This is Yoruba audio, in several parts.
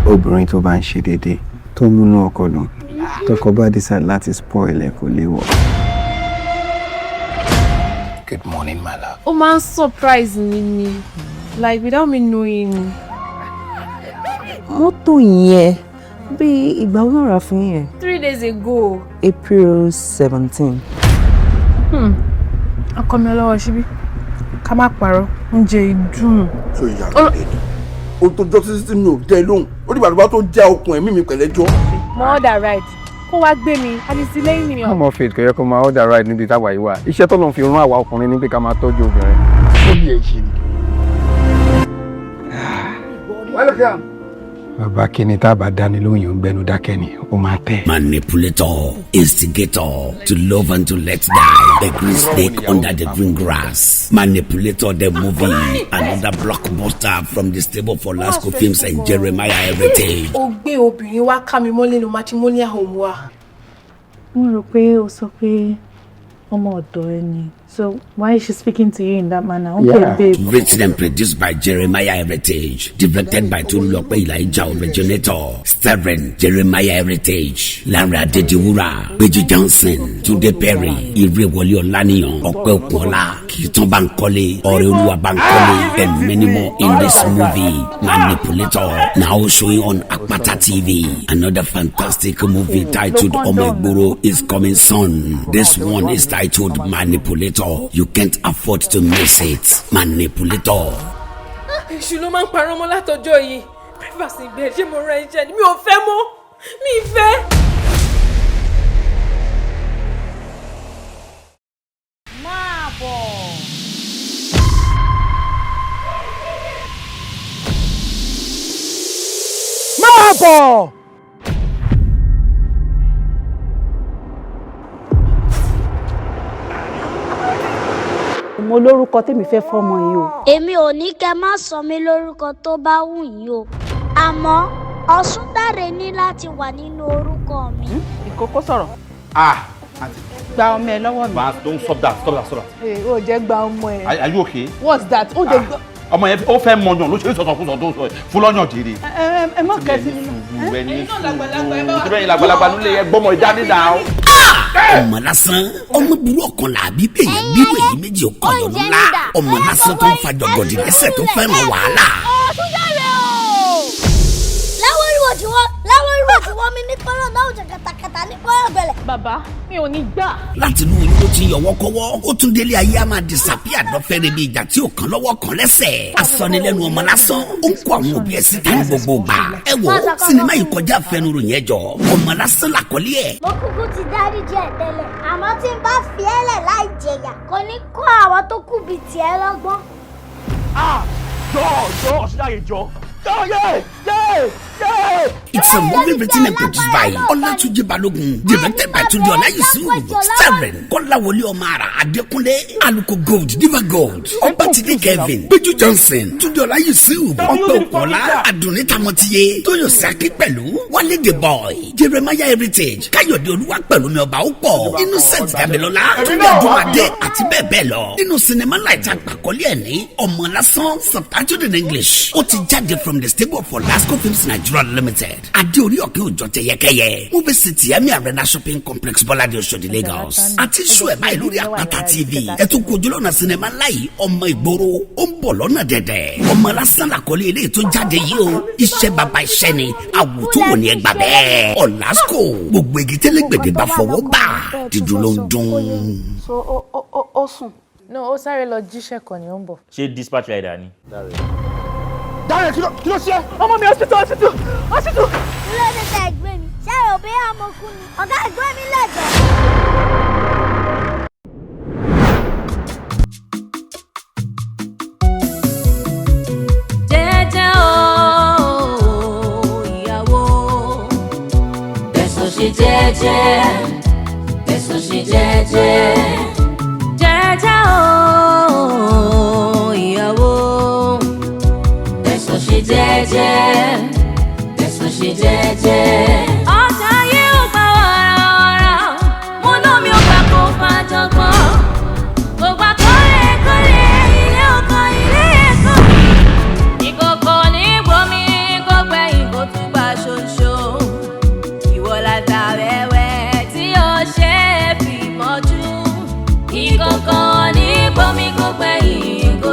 obìnrin tó bá ń ṣe déédéé tó múnú ọkọ dùn tọkọ bá decide láti spoil ẹ kò léwọ̀. Good morning, my love. Oh man, surprise me, like without me knowing. Mọ́tò yẹn bí ìgbà wo ló rà fún yẹn? 3 days ago. April 17. Ọkọ mi ọlọ́wọ́ ṣíbí. Ká má parọ́, oúnjẹ ìdùn. So ìyá rẹ̀ o tó jọ sí mi ò dẹ́ lóhùn. Ó dìgbà tó bá tó já okùn ẹ̀mí mi pẹ̀lẹ́jọ́. Mo order ride. Kó wá gbé mi, àdìsí lẹ́yìn mi. Ọmọ faith kò yẹ kó máa order ride níbi táwa yìí wà. Iṣẹ́ tó lọ́n fi rán àwa ọkùnrin ní pé ká máa tọ́jú obìnrin. Ó ní ẹ̀ṣẹ̀ ni. Welcome. Bàbá kíni tá a bá dání lóyún ń gbẹnu dákẹ́ ni ó máa tẹ̀. Manipulator, instigator, to love and to let die, the green snake under the green grass. Manipulator, the movie, another blockbuster from the stable for Lasco Films and Jeremiah Heritage. Ó gbé obìnrin wá ká mi mọ́lé no matrimonial home wa. Mo rò pé ó sọ pé ọmọ ọ̀dọ̀ ẹ ni. So why is she speaking to you in that manner? Okay, Yeah. babe. Written and produced by Jeremiah Heritage. Directed by Tolulope Elijah Originator. Starring Jeremiah Heritage. Lara Dediwura. Beji Johnson. Tunde Perry. Irewole Olaniyan. Ope Okunola. Kiton Bankole. Oreoluwa Bankole. And many more in this movie. Manipulator. Now showing on APATATV. Another fantastic movie titled Omegboro is coming soon. This one is titled Manipulator. You can't afford to miss it. Manipulator. Èṣù ló máa ń parọ́ mọ́ látọjọ́ yìí. Privacy bẹ́ẹ̀ ṣé mo rán iṣẹ́ ni mi ò fẹ́ mọ́. Mi ì fẹ́. Máa bọ̀. Máa bọ̀. Mo lórúkọ tèmi fẹ́ fọ́mọ yìí o. Èmi ò ní kẹ́ má sọ mí lórúkọ tó bá wù yín o. Àmọ́ Ọ̀ṣúndàrẹ ní láti wà nínú orúkọ mi. Ìkókó sọ̀rọ̀. Gba ọmọ ẹ lọ́wọ́ mi. Don't stop that. Ó jẹ́ gba ọmọ ẹ. Are you okay? What's that? Ó jẹ́ gba. Ọmọ yẹn ó fẹ́ mọyàn ló ṣe é sọ̀tọ̀ tó ń sọ fún lọ́yàn jèrè. Ẹ má kẹ́sí nínú. Ẹni sùúrù làgbàlagbà nílé ẹ gbọ́mọ ìdání náà. Ọmọ lásán ọmọ burú ọkàn làbí bẹ́ẹ̀ bírò èyí méjì ó kọ̀ lọ́dún ńlá. Ọmọ lásán tó ń fa jọgọdì lẹ́sẹ̀ tó fẹ́ràn wàhálà. Ọ̀ṣúndàrẹ o! Láwọn ìwò tí wọ́n mi ní kọ́lọ̀ náà ò jẹ́ kàtàkàtà ní kọ́lọ̀ gbẹ̀lẹ̀. Bàbá mi ò ní gbà. Láti inú oyún tó ti yọwọ́ kọ́wọ́ ó tún délé ayé a máa disappear dọ́fẹ́rẹ́ bí ìjà tí ò kàn lọ́wọ́ kan lẹ́sẹ̀. Asọ́nilẹ́nu ọmọ lásán ó ń kó àwọn òbí ẹ̀ síta ní gbogbo gbà. Ẹ wo sinimá yìí kọjá àfẹnuròyìn ẹjọ́ ọmọ lásán làkọ́lé ẹ̀. Mo kúkú ti dáríjì ẹ̀ tẹ́lẹ̀, àmọ́ tí n bá fi ẹ́ lẹ̀ láì jẹ̀yà, kò ní kọ́ àwọn tó kù bíi tiẹ̀ lọ́gbọ́n. Jọ Ọ̀ṣúndàrẹ jọ. It's a movie written and produced by Olatunji Balogun, directed by Tunde Olayisu, starring Kolawole Omara, Adekunle, Aluko Gold, Diva Gold, Obatide Kevin, Beju Johnson, Tunde Olayisu, Ope Okunola, Adunni Tamotiye, Toyosaki pẹ̀lú Wale the Boy, Jeremiah Heritage, Kayode Oluwapẹ̀lúmi Ọba Ọ̀pọ̀, Innocent Damilola, Tunde Adumade àti bẹ́ẹ̀ bẹ́ẹ̀ lọ. Nínú sinimá láìta àgbàkọ́lé ẹ̀ ní Ọmọ Lásán, subtitled in English. Ó ti jáde from the stable for Lasco Films Nigeria Limited. Adéorí ọ̀kẹ́ òjò tẹ̀yẹkẹyẹ. Movie City Emi Arena Shopping Complex Bọ́ládé Oṣòdì Lagos. Àti ṣó ẹ̀ báyìí lórí Àpáta TV. Ẹ tún kojú lọ́nà sinimá láyìí ọmọ ìgboro. Ó ń bọ̀ lọ́nà dẹ̀dẹ̀. Ọmọ lásán làkọ́lé ilé tó jáde yìí o. Iṣẹ́ baba iṣẹ́ ni. Àwùjọ wò ni ẹ gbà bẹ́ẹ̀. Ọ̀làsco gbogbo igi tẹ́lẹ̀gbẹ̀dẹ̀ bá fọwọ́ bà. Dídùn ló ń dún. So ó sùn. No, ó sáré lọ jíṣẹ́ kan ni ó ń bọ̀. Ṣé dispatch rider ni? Dáre kí ló ṣe? Ọmọ mi hospital. Kí ló dé tẹ ẹgbẹ́ mi? Ṣé ẹ ò bí àmọ́kú ni? Ọ̀gá ẹgbẹ́ mi lẹ́jọ́. Jẹ́jẹ́ o, ìyàwó. Bẹ̀sùn ṣe jẹ́jẹ́. Bẹ̀sùn ṣe jẹ́jẹ́. Jẹ́jẹ́ o, ìyàwó. Bẹ̀sùn ṣe jẹ́jẹ́. Bẹ̀sùn ṣe jẹ́jẹ́. Ọjà yìí ò gbà wàràwàrà. Mo náà mi ò gbà kó fàjọgbọ́n. Kò gbà kórè ilé ọkọ ilé ẹ̀kọ́. Ìkòkò ní gbomi kó gbẹ̀yìn kó tún gbà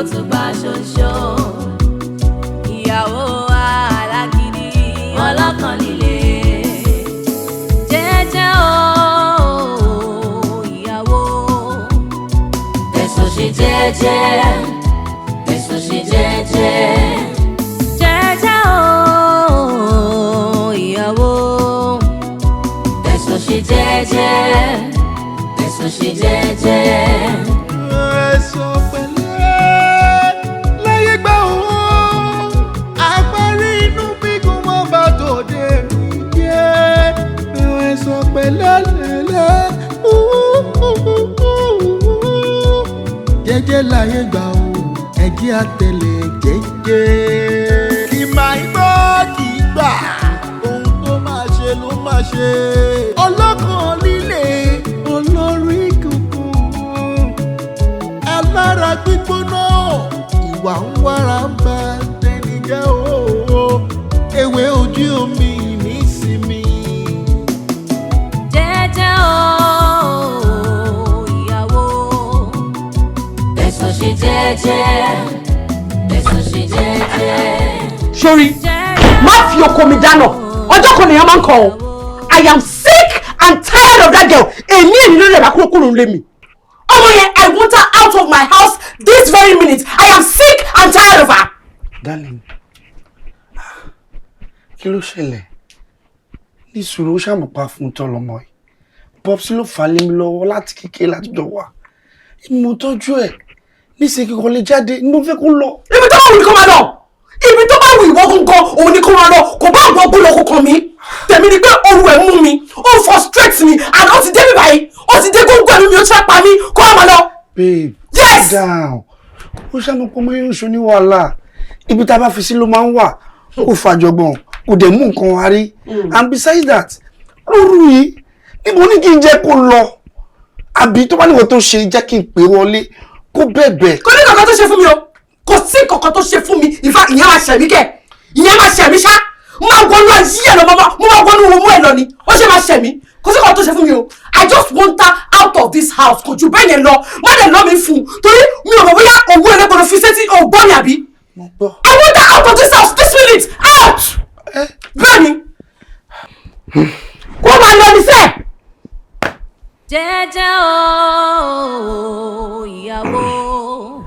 tún gbà ṣoṣo. Ìyàwó alágídí ọlọ́kàn líle. Jẹ́jẹ́ o ìyàwó. Èso ṣe jẹ́jẹ́. Èso ṣe jẹ́jẹ́. Jẹ́jẹ́ o ìyàwó. Èso ṣe jẹ́jẹ́. Èso ṣe jẹ́jẹ́. Èso pẹ̀lẹ́ láyé gbà ó. Àparí inú gbígun mọ́ bá tòde jẹ́. Èso pẹ̀lẹ́ lẹ́lẹ́. Jẹ́jẹ́ láyé gbà ó. Ẹ̀jẹ̀ àtẹ̀lẹ̀ jẹ́jẹ́. Kì máa ń gbọ́ kì í gbà. Ohun tó máa ṣe ló máa ṣe. Ọlọ́kàn líle olórí kùkùn. Alára gbígbóná ìwà ń wára ń bá tẹni jẹ́ o. Ewé ojú omi nísìmí. Jẹ́jẹ́ o ìyàwó. Èso ṣe jẹ́jẹ́. Èso ṣe jẹ́jẹ́. Sori, má fi ọkọ mi dáná. Ọjọ́ kan nìyẹn máa ń kọ o. I am sick and tired of that girl. Èmi ló lè bá kúrò lé mi. Ọmọ yẹn, I want her out of my house this very minute. I am sick and tired of her. Darling, kí ló ṣẹlẹ̀? Ní sùúrù ó ṣàmùpá fún tọ́lọmọ yìí. Popsi ló fà lé mi lọ́wọ́ láti kékeré láti jọ wà. Mo tọ́jú ẹ̀. Níṣẹ́ kíkọ́ lè jáde ní mo fẹ́ kó lọ. Ibi tó bá wù ní kó máa lọ. Ibi tó bá wù ìwọ gangan òun ni kó máa lọ. Kò bá gbọ́ gbọ́ lọ kó kàn mí. Tèmi ni pé oru ẹ̀ mú mi. Ó frustrate mi. And ó ti dé mi báyìí. Ó ti dé góńgó ẹ̀mí mi. Ó ti fẹ́ pa mí. Kó máa lọ. Babe, yes! Calm down. Ó ṣàmùpọ̀ mọ́ irun ṣo ní wàhálà. Ibi tá a bá fi sí ló máa ń wà. Kò fàjọgbọ̀n. Kò dẹ̀ mú nǹkan wá rí. And besides that, lóru yìí, níbo ní kí n jẹ́ kó lọ? Àbí tó bá níwọ̀n tó ṣe jẹ́ kí n pè wọlé. Kó bẹ̀bẹ̀. Kò ní kankan tó ṣe fún mi o. Kò sí kankan tó ṣe fún mi. In fact, ìyẹn máa ṣẹ̀mí kẹ̀. Ìyẹn máa ṣẹ̀mí ṣá. Mo máa wọnú ayé ẹ̀ lọ mọ́mọ́. Mo máa wọnú owó ẹ̀ lọ ni. Ó ṣe máa ṣẹ̀mí. Kò sí kankan tó ṣe fún mi o. I just want her out of this house. Kò jù bẹ́ẹ̀ yẹn lọ. Má dẹ̀ lọ́ mi fún un. Torí mi ò mọ̀ bóyá owó ẹlẹ́gbọ̀n fi sétí ògbọ́n ni àbí. I want her out of this house this minute. Out! Bẹ́ẹ̀ni. Kó máa lọ ní sẹ́ẹ̀. Jẹ́jẹ́ o ìyàwó.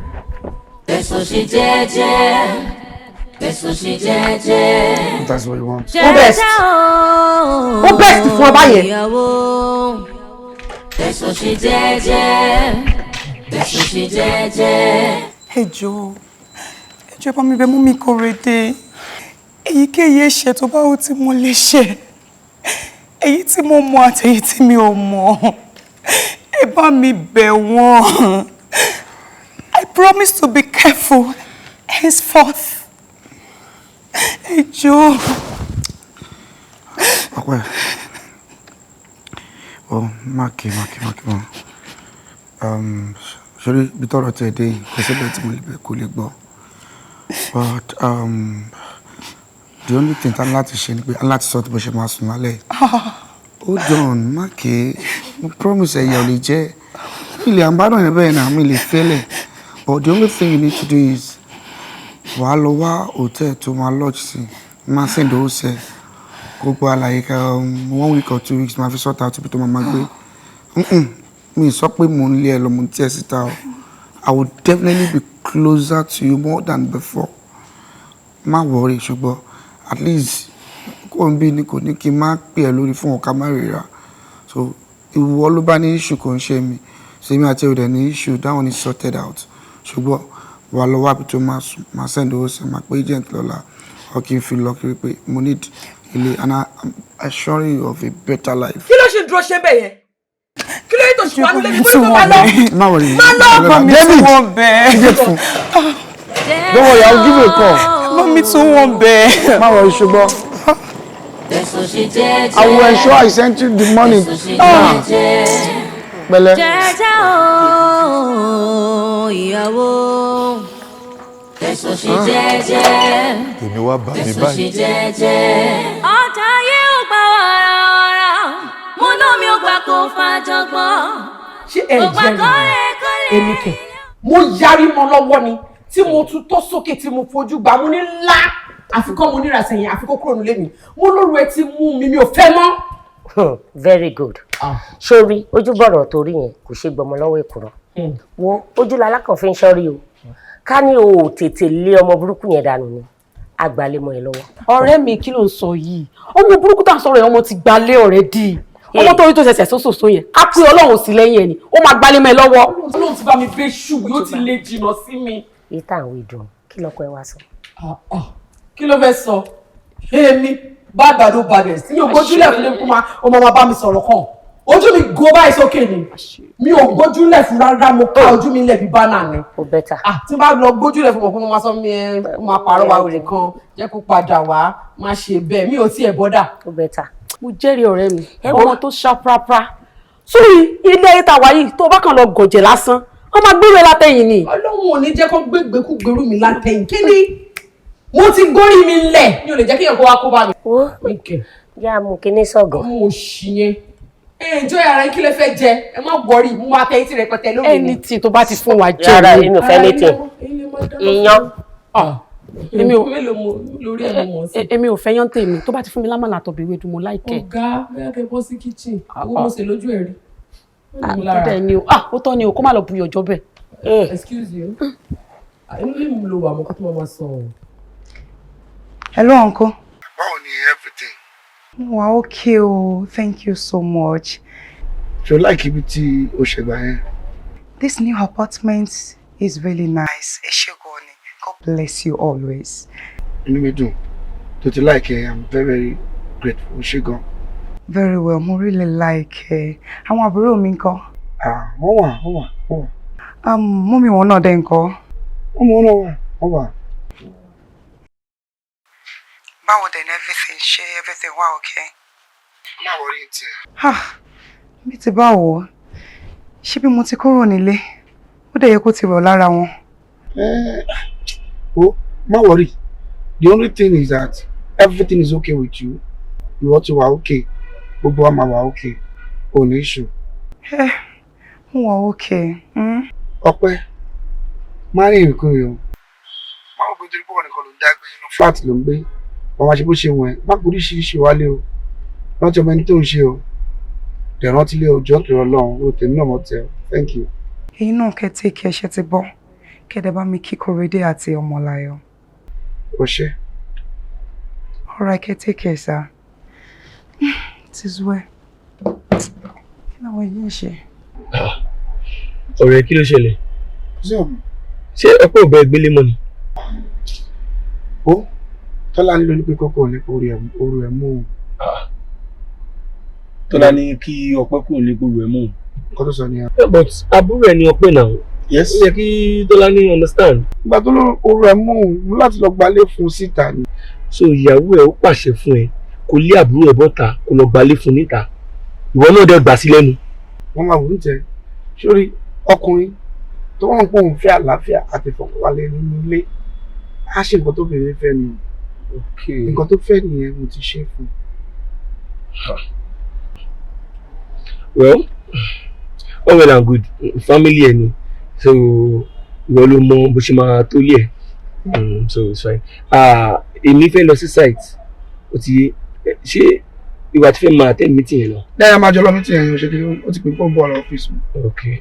Èso ṣe jẹ́jẹ́. Èso ṣe jẹ́jẹ́. That's what you want. Who best? Who best fún ọba yẹn? Ìyàwó. Èso ṣe jẹ́jẹ́. Èso ṣe jẹ́jẹ́. Ẹ jọ̀ọ́ bá mi bẹ̀ mú mi Kòrédé. Èyíkéyìí ẹ̀ṣẹ̀ tó bá wù tí mo lè ṣe. Èyí tí mo mọ̀ àti èyí tí mi ò mọ̀. Ẹ bá mi bẹ̀ wọ́n. I promise to be careful henceforth. Ẹ jọ̀ọ́. Ọpẹ́. Oh, máàkì mọ́. Ṣorí bí tọ́rọ̀ tẹ̀ dé kò síbẹ̀ tí mo lè bẹ̀ kó lè gbọ́. But the only thing tá láti ṣe ni pé láti sọ tí bó ṣe máa sùn lálẹ́. Hold on, máàkì. Mo promise ẹ̀yà ò lè jẹ́. Mi lè àbádọ́ yẹn bẹ́ẹ̀ náà mi lè fẹ́lẹ̀. But the only thing you need to do is wàá lọ wá hotel tó máa lodge sí. Máa send owó sẹ́. Gbogbo àlàyé ká 1 week or 2 weeks máa fi sort out ibi tó máa gbé. Mi sọ pé mo ń lé ẹ lọ mo ń tí ẹ síta o. I would definitely be closer to you more than before. Má worry ṣùgbọ́n at least kò ń bí ní kò ní kí n má pè ẹ́ lórí fún ọ̀ká má rira. So ìwọ ló bá ní issue kò ń ṣe mi. So èmi àti ẹ̀rọ ní issue that one is sorted out. Ṣùgbọ́n wà lọ́wọ́ àbí tó máa send owó sí máa pé agent lọ́la or kí n fi lọ kiri pé mo need ilé and I'm assuring you of a better life. Kí ló ṣe dúró ṣe bẹ́ẹ̀ yẹn? Kí ló yẹ tó ṣùgbọ́n àlùlẹ̀ nígbà tó bá lọ? Má wọlé. Má lọ. David, don't worry, I'll give you a call. Mọ́mí tún wọ́n bẹ́ẹ̀. Má wọlé ṣùgbọ́n. I will ensure I send you the money. Pẹ̀lẹ́. Jẹ́jẹ́ o ìyàwó. Èso ṣe jẹ́jẹ́. Èmi wá bá mi Èso ṣe báyìí. jẹ́jẹ́. Ọjà ayé ò gbà wàràwàrà. Mo lómi ò gbà kó fàjọgbọ́n. Ṣé ẹ jẹ́ èmi kẹ̀? Mo yarí mọ́ lọ́wọ́ ni tí mo tún tó sókè tí mo fojú gbà mo ní ńlá àfikọ́ mo níra sẹ́yìn àfikọ́ kúrò nílé mi mo lóru ẹ ti mú mi ò fẹ́ mọ́. Very good. Sórí ojúbọ̀rọ̀ torí yẹn kò ṣe gbọmọ lọ́wọ́ èkùrọ́. Wo ojúlala kan fi ń ṣọ́rí o. Ká ní o tètè lé ọmọ burúkú yẹn dànù ni àgbàlémọ̀ ẹ lọ́wọ́. Ọ̀rẹ́ mi kí ló ń sọ yìí ọmọ burúkú tá à ń sọ̀rọ̀ ẹ̀ ọmọ ti gbalé ọ̀rẹ́ dì ọmọ tó rí tó ṣẹ̀ṣẹ̀ sóṣòṣò yẹn á pé Ọlọ́run sí lẹ́yìn ẹ̀ ni ó máa gbálé mọ́ ẹ lọ́wọ́. Ọlọ́run ti bá mi gbé ṣù yóò ti lè jìnnà sí mi. Ìta àwọn ìdùn kí lọ́kọ ẹ wá sọ. Kí ló fẹ́ sọ èmi bá àgbàdo bàdẹ̀ sí mi ò gbójúlẹ̀ fún mi kó máa bá mi sọ̀rọ̀ kan ojú mi go báyìí sókè ni mi ò gbójúlẹ̀ fún rárá mo ká ojú mi lẹ̀ bí bánà ni. Ó bẹ́tà. Tí n bá lọ gbójúlẹ̀ fún ọkùnrin wọn sọ mi máa pààrọ̀ wa òrè kan jẹ́ kó padà wá má ṣe bẹ́ẹ̀ mi ò tiẹ̀ bọ́dà. Ó bẹ́tà. Mo jẹ́rìí ọ̀rẹ́ mi ọmọ tó ṣá prapra sórí ilé ayé tàwa yìí tó bá kàn lọ gọ̀jẹ̀ lásán wọ́n máa gbé látẹ̀yìn ni. Ọlọ́run ò ní jẹ́ kó gbégbékú gbèrú mi látẹ̀yìn kí ni mo ti górí mi lẹ̀ mi ò lè jẹ́ kí èèyàn kó wá kó bá mi. Ó yá mú kíní sọ̀gọ̀. Mo ṣì yẹn ẹjọ́ ara kí lè fẹ́ jẹ ẹ má gbọ́rí mú wa tẹ́ tí rẹpẹtẹ lónìí. Ẹni tí tó bá ti fún wa jẹ rárá èmi ò fẹ́ ní tiẹ̀ iyán. Èmi ò fẹ́ yán tèmi tó bá ti fún mi lámàlà àtọ̀bẹ̀ ewédú mo láìkẹ́. Ọ̀gá bẹ́ẹ̀ kẹ́ bọ́ sí kíchìn owó mo ṣe lójú ẹ̀ rí. Ó tọ́ ni o kó má lọ buyọ̀ jọ bẹ́ẹ̀. Excuse you inú lè mú lo wà mọ́ kó tó máa sọ ọ́. Hello uncle. Báwo ni everything? Wow, okay o, thank you so much. Ṣé o like ibi tí o ṣe gbà yẹn? This new apartment is really nice. Ẹ ṣé gan ni. God bless you always. Inú mi dùn. Tó ti like ẹ, I'm very very grateful. Ṣé gan. Very well, mo really like ẹ. Àwọn àbúrò mi ńkọ́? Wọ́n wà. Mummy wọn náà dẹ̀ ńkọ́? Wọ́n wà. Báwo then everything? Ṣé everything wà okay? Má worry tiẹ̀. Bí ti báwo? Ṣé bí mo ti kúrò nílé? Ó dẹ̀ yẹ kó ti rọ̀ lára wọn. Má worry. The only thing is that everything is okay with you. Ìwọ ti wà okay. Gbogbo wa máa wà okay. O ní issue. Mo wà okay. Ọpẹ́. Má rí nǹkan yìí o. Má wọ́n gbé pọ̀ nìkan ló ń dágbé inú flat ló ń gbé. Wọ́n máa ṣe bó ṣe wọ̀n ẹ́. Má kò oríṣiríṣi wálé o. Rántí ọmọ ẹni tó ń ṣe o. Dẹ̀ rántí lé ọjọ́ tó Ọlọ́run o tèmi náà mọ̀ tẹ́ o. Thank you. Èyí náà kẹ́tẹ́ kí ẹ ṣe ti bọ́. Kẹ́dẹ̀ bá mi kí Kòrédé àti Ọmọláyọ̀. O ṣé. All right, kẹ́tẹ́ kí ẹ sá. It is well. Kí làwọn yìí ń ṣe? Ọ̀rẹ́ kí ló ṣẹlẹ̀? Ṣé ọ̀pọ̀ ò bẹ gbélé mọ́ ni? Tọ́lá nílò ní pé kọ́kọ́ ní oru ẹ̀ mú un. Tọ́lá ní kí Ọpẹ́ kúrò ní oru ẹ̀ mú un. Nǹkan tó sọ ni. But àbúrò ẹ̀ ni Ọpẹ́ náà. Yes. Ó yẹ kí Tọ́lá ní understand. Ìgbà tó lọ oru ẹ̀ mú un mú láti lọ gbalé fún síta ni. So ìyàwó ẹ̀ ó pàṣẹ fún ẹ kó lé àbúrò ẹ̀ bọ́ta kó lọ gbalé fún níta. Ìwọ náà dẹ̀ gbà sí lẹ́nu. Wọ́n máa wù ú jẹ. Sórí ọkùnrin tó wọ́n ń pọ̀ ń fẹ́ àlàáfíà àti ìfọ̀kànbalẹ̀ nínú ilé. Á ṣe nǹkan tó bèrè fẹ́ ni. Nǹkan tó fẹ́ nìyẹn mo ti ṣe fún. Well, all well and good. Family ẹ ni. So ìwọ ló mọ bó ṣe máa tó lé ẹ̀. So it's fine. Èmi fẹ́ lọ sí site. Ó ti ṣe ìwà tí fẹ́ máa attend meeting yẹn lọ. Dáyà máa jọ lọ meeting yẹn ṣe kí ó ti pè pọ̀ bọ́ọ̀lù ọ́fíìsì mi. Okay.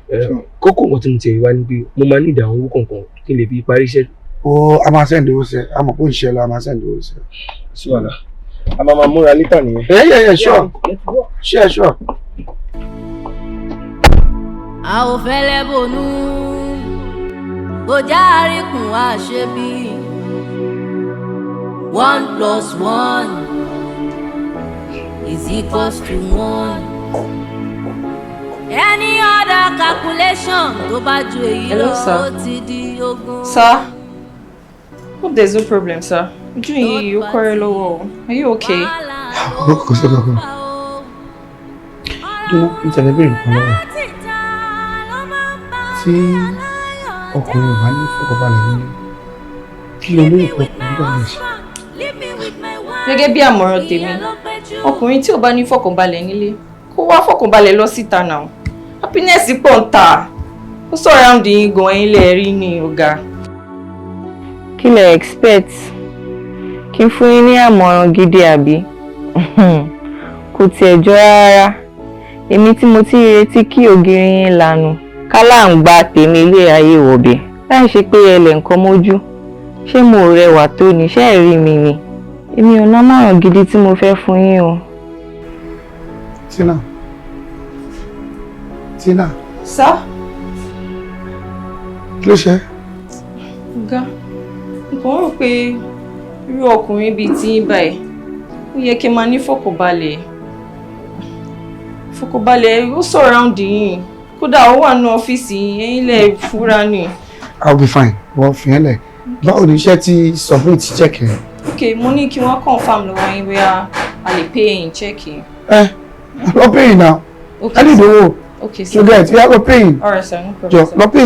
Kókó nǹkan tí mo ti wá ní pé mo máa ní ìdáhùn owó kọ̀ọ̀kan kí n lè fi parí iṣẹ́. A máa send owó sẹ́, a mọ̀ pé òṣìṣẹ́ lọ, a máa send owó sẹ́. Sí wàhálà. A máa múra lítà nìyẹn. Yeah, sure. Sure. A ò fẹ́lẹ́ bònú, bójá àríkùn wá ṣe bí 1+1 is equals to 1. Any other calculation tó bá ju èyí lọ ó ti di ogún. Sir, hope there's no problem, sir. Ojú yìí ó kọ́rẹ́ lọ́wọ́. Are you okay? Kò sí kankan. Ìtẹ̀lẹ́ bèrè nǹkan lọ́wọ́. Tí ọkùnrin ò bá ní ìfọ̀kànbalẹ̀ nínú, kí ló lóyún pọ̀ nígbà náà ṣe? Gẹ́gẹ́ bí àmọ̀ràn tèmi, ọkùnrin tí ò bá ní ìfọ̀kànbalẹ̀ nílé, kó wá fọ̀kànbalẹ̀ lọ síta náà. Happiness pọ̀ ń tà. Ó surround yín gan-an ilé ẹ̀rí ni ọ̀gá. Kí lẹ expect? Kí n fún yín ní àmọ̀ràn gidi àbí? Kò tiẹ̀ jọ rárá. Èmi tí mo ti retí kí ògiri yín lanu. Kálá ń gba tèmi ilé ayé wọ̀bẹ̀. Láì ṣe pé ẹlẹ̀ nǹkan mójú. Ṣé mo rẹwà tó ni? Ṣé ẹ rí mi ni? Èmi ò námọ̀ràn gidi tí mo fẹ́ fún yín o. Tina. Sir? Kí ló ṣe? Ọ̀gá, nǹkan rò pé irú ọkùnrin bíi tí yín báyìí, ó yẹ kí n máa ní fọkànbalẹ̀. Fọkànbalẹ̀ ó surround yín. Kódà ó wà ní ọ́fíìsì yín, ẹ̀yin lè fura ni. I'll be fine. Wọ́n fi hàn lẹ̀. Báwo ni iṣẹ́ tí submit check ẹ̀? Okay, mo ní kí wọ́n confirm lọ́wọ́ yín bóyá a lè pay in check yín. Lọ pay now. Okay. I need owó. Okay, sir. You get, yeah, lọ pay. Alright, sir, no problem. Jọ, lọ pay.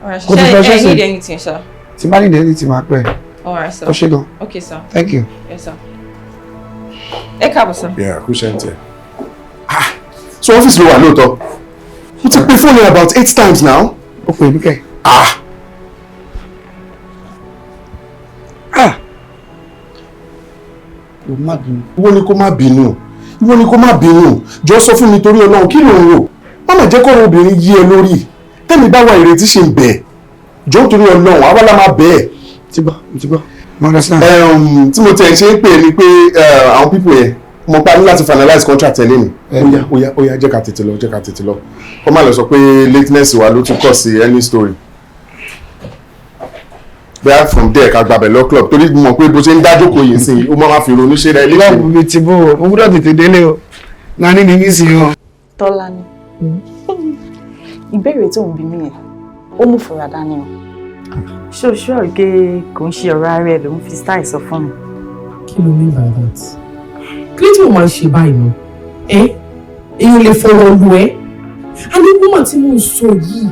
Alright, Kò tó fẹ́ sir. ṣe. I need anything, sir. Tí bá need anything, máa pẹ́. Alright, sir. Ó ṣe gan. Okay, sir. Thank you. Yes, sir. Ẹ káàbọ̀, sir. Yeah, who sent it? So office ló wà lóòótọ́. Mo ti pè phone about 8 times now. Ó pè mí kẹ́. Ìwọ ni kó má bínú. Ìwọ ni kó má bínú. Jọ̀ọ́ sọ fún mi torí Ọlọ́run kí ló ń rò? Má mà jẹ́ kọ́rọ̀ obìnrin yí ẹ lórí. Tẹ́mi bá wà ìrètí ṣe ń bẹ̀. Jọ̀ọ́ torí Ọlọ́run, àwa la máa bẹ̀ ẹ́. Ti gbọ́. Mo understand. Tí mo tẹ̀ ṣe ń pè ní pé àwọn people yẹn mo pa ní láti finalize contract ẹ̀ lẹ́nu. Ó yá jẹ́ ká tètè lọ. Kó má lọ sọ pé lateness wa ló tún kọ̀ sí any story. Bẹ́ẹ̀ from there ká gbàbẹ̀ lọ club torí mo mọ̀ pé bó ṣe ń dájókòó yìí sí ó máa fi ronú ṣe rẹ̀ lẹ́kọ̀ọ́. Club mi ti bó o gbọ́dọ̀ tètè délé o. Nání ni mí sí o. Tọ́lání, ìbéèrè tó ń bi mí yẹn, ó mú fura dání o. Ṣóṣó ìgé kò ń ṣe ọ̀rọ̀ ara ẹ̀ ló ń fi style sọ fún mi. Kí ló mean by that? Kí ló tí mo máa ń ṣe báyìí nù? Èèyàn lè fọwọ́ lu ẹ́. A ní woman tí mo ń sọ yìí,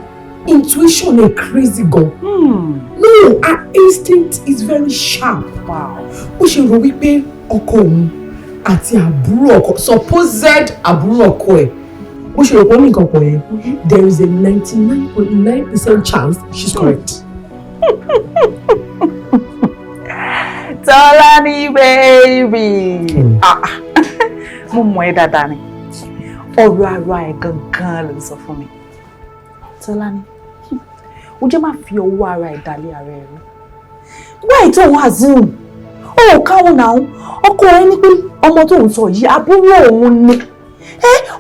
intuition ẹ̀ crazy gan. No, her instinct is very sharp. Ó ṣe rò wípé ọkọ òun àti àbúrò ọkọ, supposed àbúrò ọkọ ẹ̀, ó ṣe rò pé ó ní nǹkan pọ̀ yẹn. There is a 99.9% chance she's correct. Tọ́lání baby. Mo mọ̀ ẹ́ dáadáa ni. Ọ̀rọ̀ ara ẹ̀ gangan ló sọ fún mi. Tọ́lání, ó jẹ́ máa fi ọwọ́ ara ẹ̀ dalẹ̀ ara ẹ̀ rú. Why tó wá zoom? Ó káwọn náà ọkọ ẹ ní pé ọmọ tó ń sọ yìí àbúrò òun ni.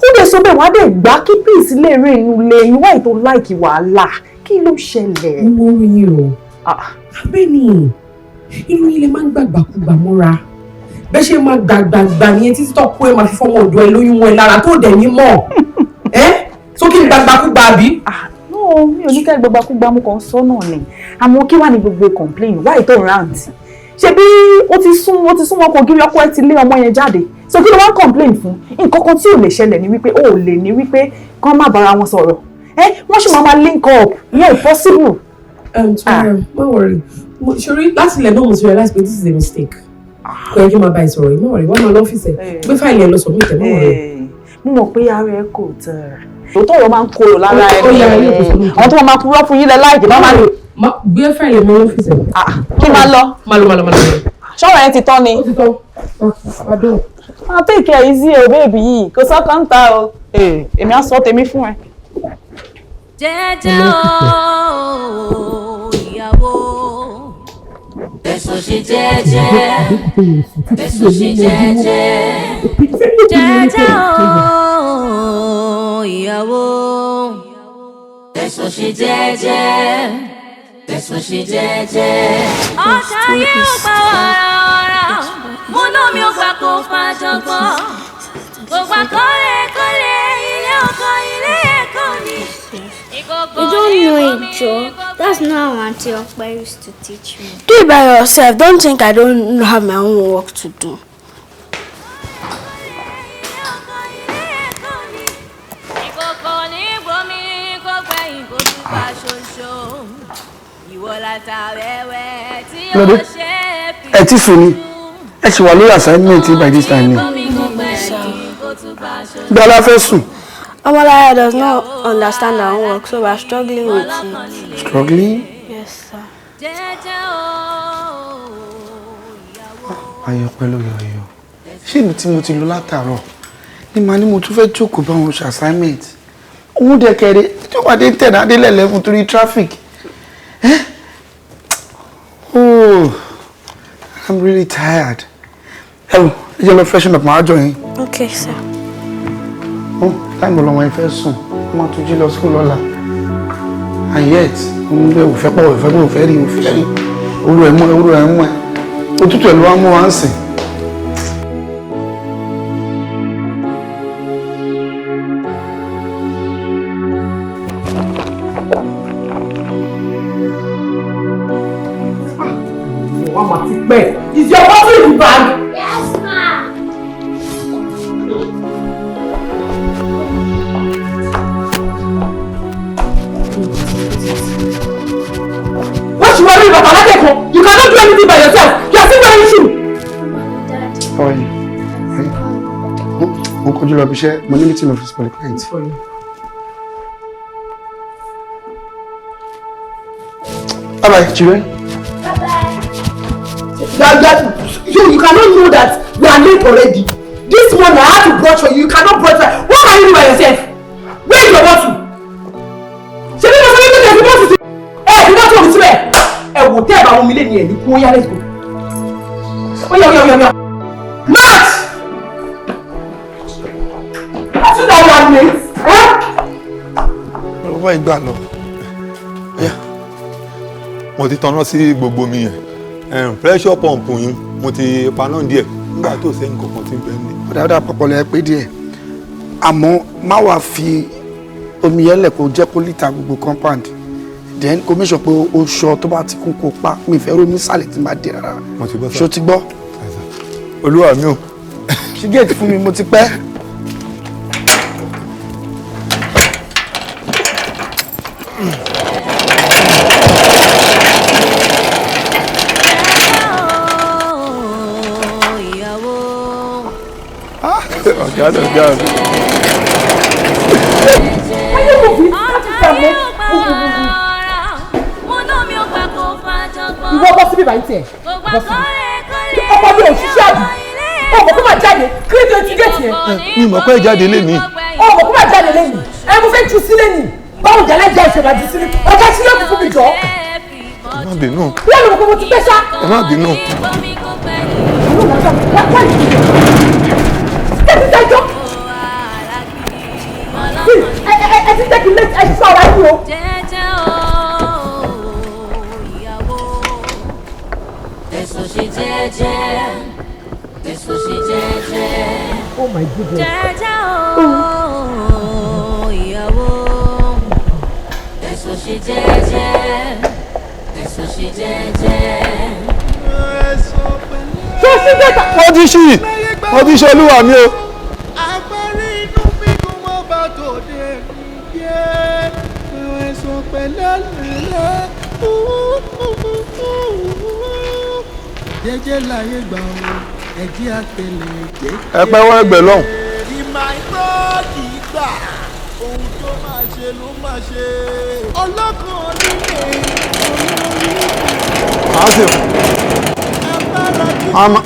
Ó dẹ̀ sọ bẹ́ẹ̀ wá dẹ̀ gbá kí peace lè rí inú ilé yín. Why tó láìkì wàhálà? Kí ló ṣẹlẹ̀? Mo rí yín o. Abẹ́ni inú ilé máa ń gbàgbàkúgbà mọ́ra. Bẹ́ẹ̀ ṣe máa gbàgbàgbà nìyẹn títí tó kó ẹ máa fi fọmọ ọ̀dọ̀ ẹ lóyún wọn ẹ lára tó dẹ̀ ní mọ̀. So kí ni gbàgbàkúgbà bí? No, mi ò ní kẹ́ gbàgbàkúgbà mo kàn sọ náà ni. Àmọ́ kí wá ní gbogbo complain? Why tó rant? Ṣebí ó ti sún wọn kò gírí ọkọ ẹ ti lé ọmọ yẹn jáde. So kí ló wá complain fún? Nǹkan kan tí ò lè ṣẹlẹ̀ ni wípé ó lè ní wípé kán má bára wọn sọ̀rọ̀. Wọ́n ṣì máa link up. No, possible. Don't worry. Ṣorí láti ilẹ̀ náà mo ti realize pé this is a mistake. Kò yẹ kí n máa bá ẹ sọ̀rọ̀ yìí. Má worry, wọ́n máa lọ́fíìsì ẹ̀. Gbé fáìlì ẹ lọ submit ẹ̀, má worry. Mo mọ̀ pé ara ẹ kò tẹ̀. Òótọ́ ọ̀rọ̀ máa ń korò lára ẹ ní àwọn tó máa purọ́ fún yín lẹ láìjẹ́ bá máa lò. Gbé fáìlì ẹ mọ́ lọ́fíìsì ẹ̀. Kí máa lọ? Má lọ. Ṣọ́rọ̀ ẹ ti tán ni. Ó ti tán. Adó. I'll take care easy o baby yìí. Kò sọ́kàn ń ta o. Èmi á sọ tèmi fún ẹ. Jẹ́jẹ́ o ìyàwó. Bẹ́sọ̀ ṣe jẹ́jẹ́. Bẹ́sọ̀ ṣe jẹ́jẹ́. Jẹ́jẹ́ o ìyàwó. Bẹ́sọ̀ ṣe jẹ́jẹ́. Bẹ́sọ̀ ṣe jẹ́jẹ́. Ọ̀tá yóò gbà wàràwàrà. Mo náà mi ò gbà kó fàjọgbọ́n. Gbogbo àkọlé ilé ọkọ ilé ẹ̀kọ́ ni. You don't know it, Joe. That's not how Auntie Okpa used to teach me. Do it by yourself. Don't think I don't have my own work to do. Lọ́dún, ẹ ti sùn ni. Ẹ ṣì wà lórí assignment by this time ni. Biola fẹ́ sùn. Amalaya does not understand our own work, so we are struggling with it. Struggling? Yes, sir. Ayọ̀pẹ́ ló yọ. Ṣé ibi tí mo ti lọ látàárọ̀ ni màá ní mo tún fẹ́ jókòó bá wọn ṣe assignment? Òun dẹ̀ kẹ̀rẹ́ tí ó bá dé 10 adélẹ̀ 11 torí traffic. Oh, I'm really tired. Ẹ jẹ́ lọ freshen up máa jọ yín. Okay, sir. Oh, time lọ́mọ yẹn fẹ́ sùn. Ó máa tún jí lọ school lọ́la. And yet, òun bẹ òfẹ́ pọ̀ òfẹ́ rí. Orú ẹ̀ mú ẹ̀. Òtútù ẹ̀ ló wá mú wa ń sìn. Is your bottle in the bag? Yes, ma. What you worry about Adekunle? You cannot do anything by yourself. You are still wearing shoe. How are you? Mo kọjú lọ bí iṣẹ́, mo ní meeting office for the client. Bye-bye, children. You cannot know that we are late already. This morning I have to brush for you. You cannot brush. What can you do by yourself? Where is your bottle? Ṣé bí mo sọ wípé kẹ̀sì bọ́ọ̀sì sí? You don't tell me síbẹ̀. Wò tẹ́ ẹ̀ bá wọn mi lé ní ẹ̀ ní kú. Oya, let's go. Oya. March! What's that one mate? Ọwọ́ ìgbà lọ. Mo ti tanná sí gbogbo mi yẹn. Pressure pump yín mo ti paná díẹ̀ nígbà tó sẹ́yìn kankan tí ń bẹ ní. Ọ̀dà pọ̀pọ̀lọ̀ ẹ pé díẹ̀. Àmọ́ má wàá fi omi yẹn lẹ̀ kó jẹ́ kó lítà gbogbo compound. Then kó make sure pé o ṣọ tó bá ti kún kó pa mi fẹ́ rómi sàlẹ̀ tí n bá dé rárá. Mo ti gbọ́ sá. Ṣó ti gbọ́? Olúwa mi o. Ṣí gate fún mi mo ti pẹ́. Ọ̀gá. Ìwọ bọ́ síbí báyìí tiẹ̀. Ọmọ mi ò ṣiṣẹ́ àbí. Ọmọ kó máa jáde. Kí ló ti gẹ̀ẹ́tì ẹ̀? Mi mọ̀ pé jáde lé mi. Ọmọ kó máa jáde lẹ́yìn. Mo fẹ́ tú sílé nì. Báwo jẹ́ alájà ìṣẹ̀lẹ̀ àti sílé? Ọjà sílé kò fún mi jọ. Ẹ má bínú. Lẹ́nu mo kò mo ti pẹ́ ṣá. Ẹ má bínú. Tẹ́tí ẹ ti tẹ́kì lé ẹ ti sọ ọ̀rọ̀ yìí o. Oh my goodness. Wọ́n ti ṣe olúwa mi o. Apari inú mi kò mọ bá tòde mi jẹ́ ẹ̀sùn pẹ̀lẹ́lẹ́lẹ́ jẹ́jẹ́ láyé gbà ó ẹ̀jí àtẹlẹ jẹ́jẹ́. Ẹ pẹ́ wọ́n ẹgbẹ́ lọ́hùn. Ìmọ̀ ìgbọ́ kì í gbà ohun tó máa ṣe ló máa ṣe ọlọ́kàn nílé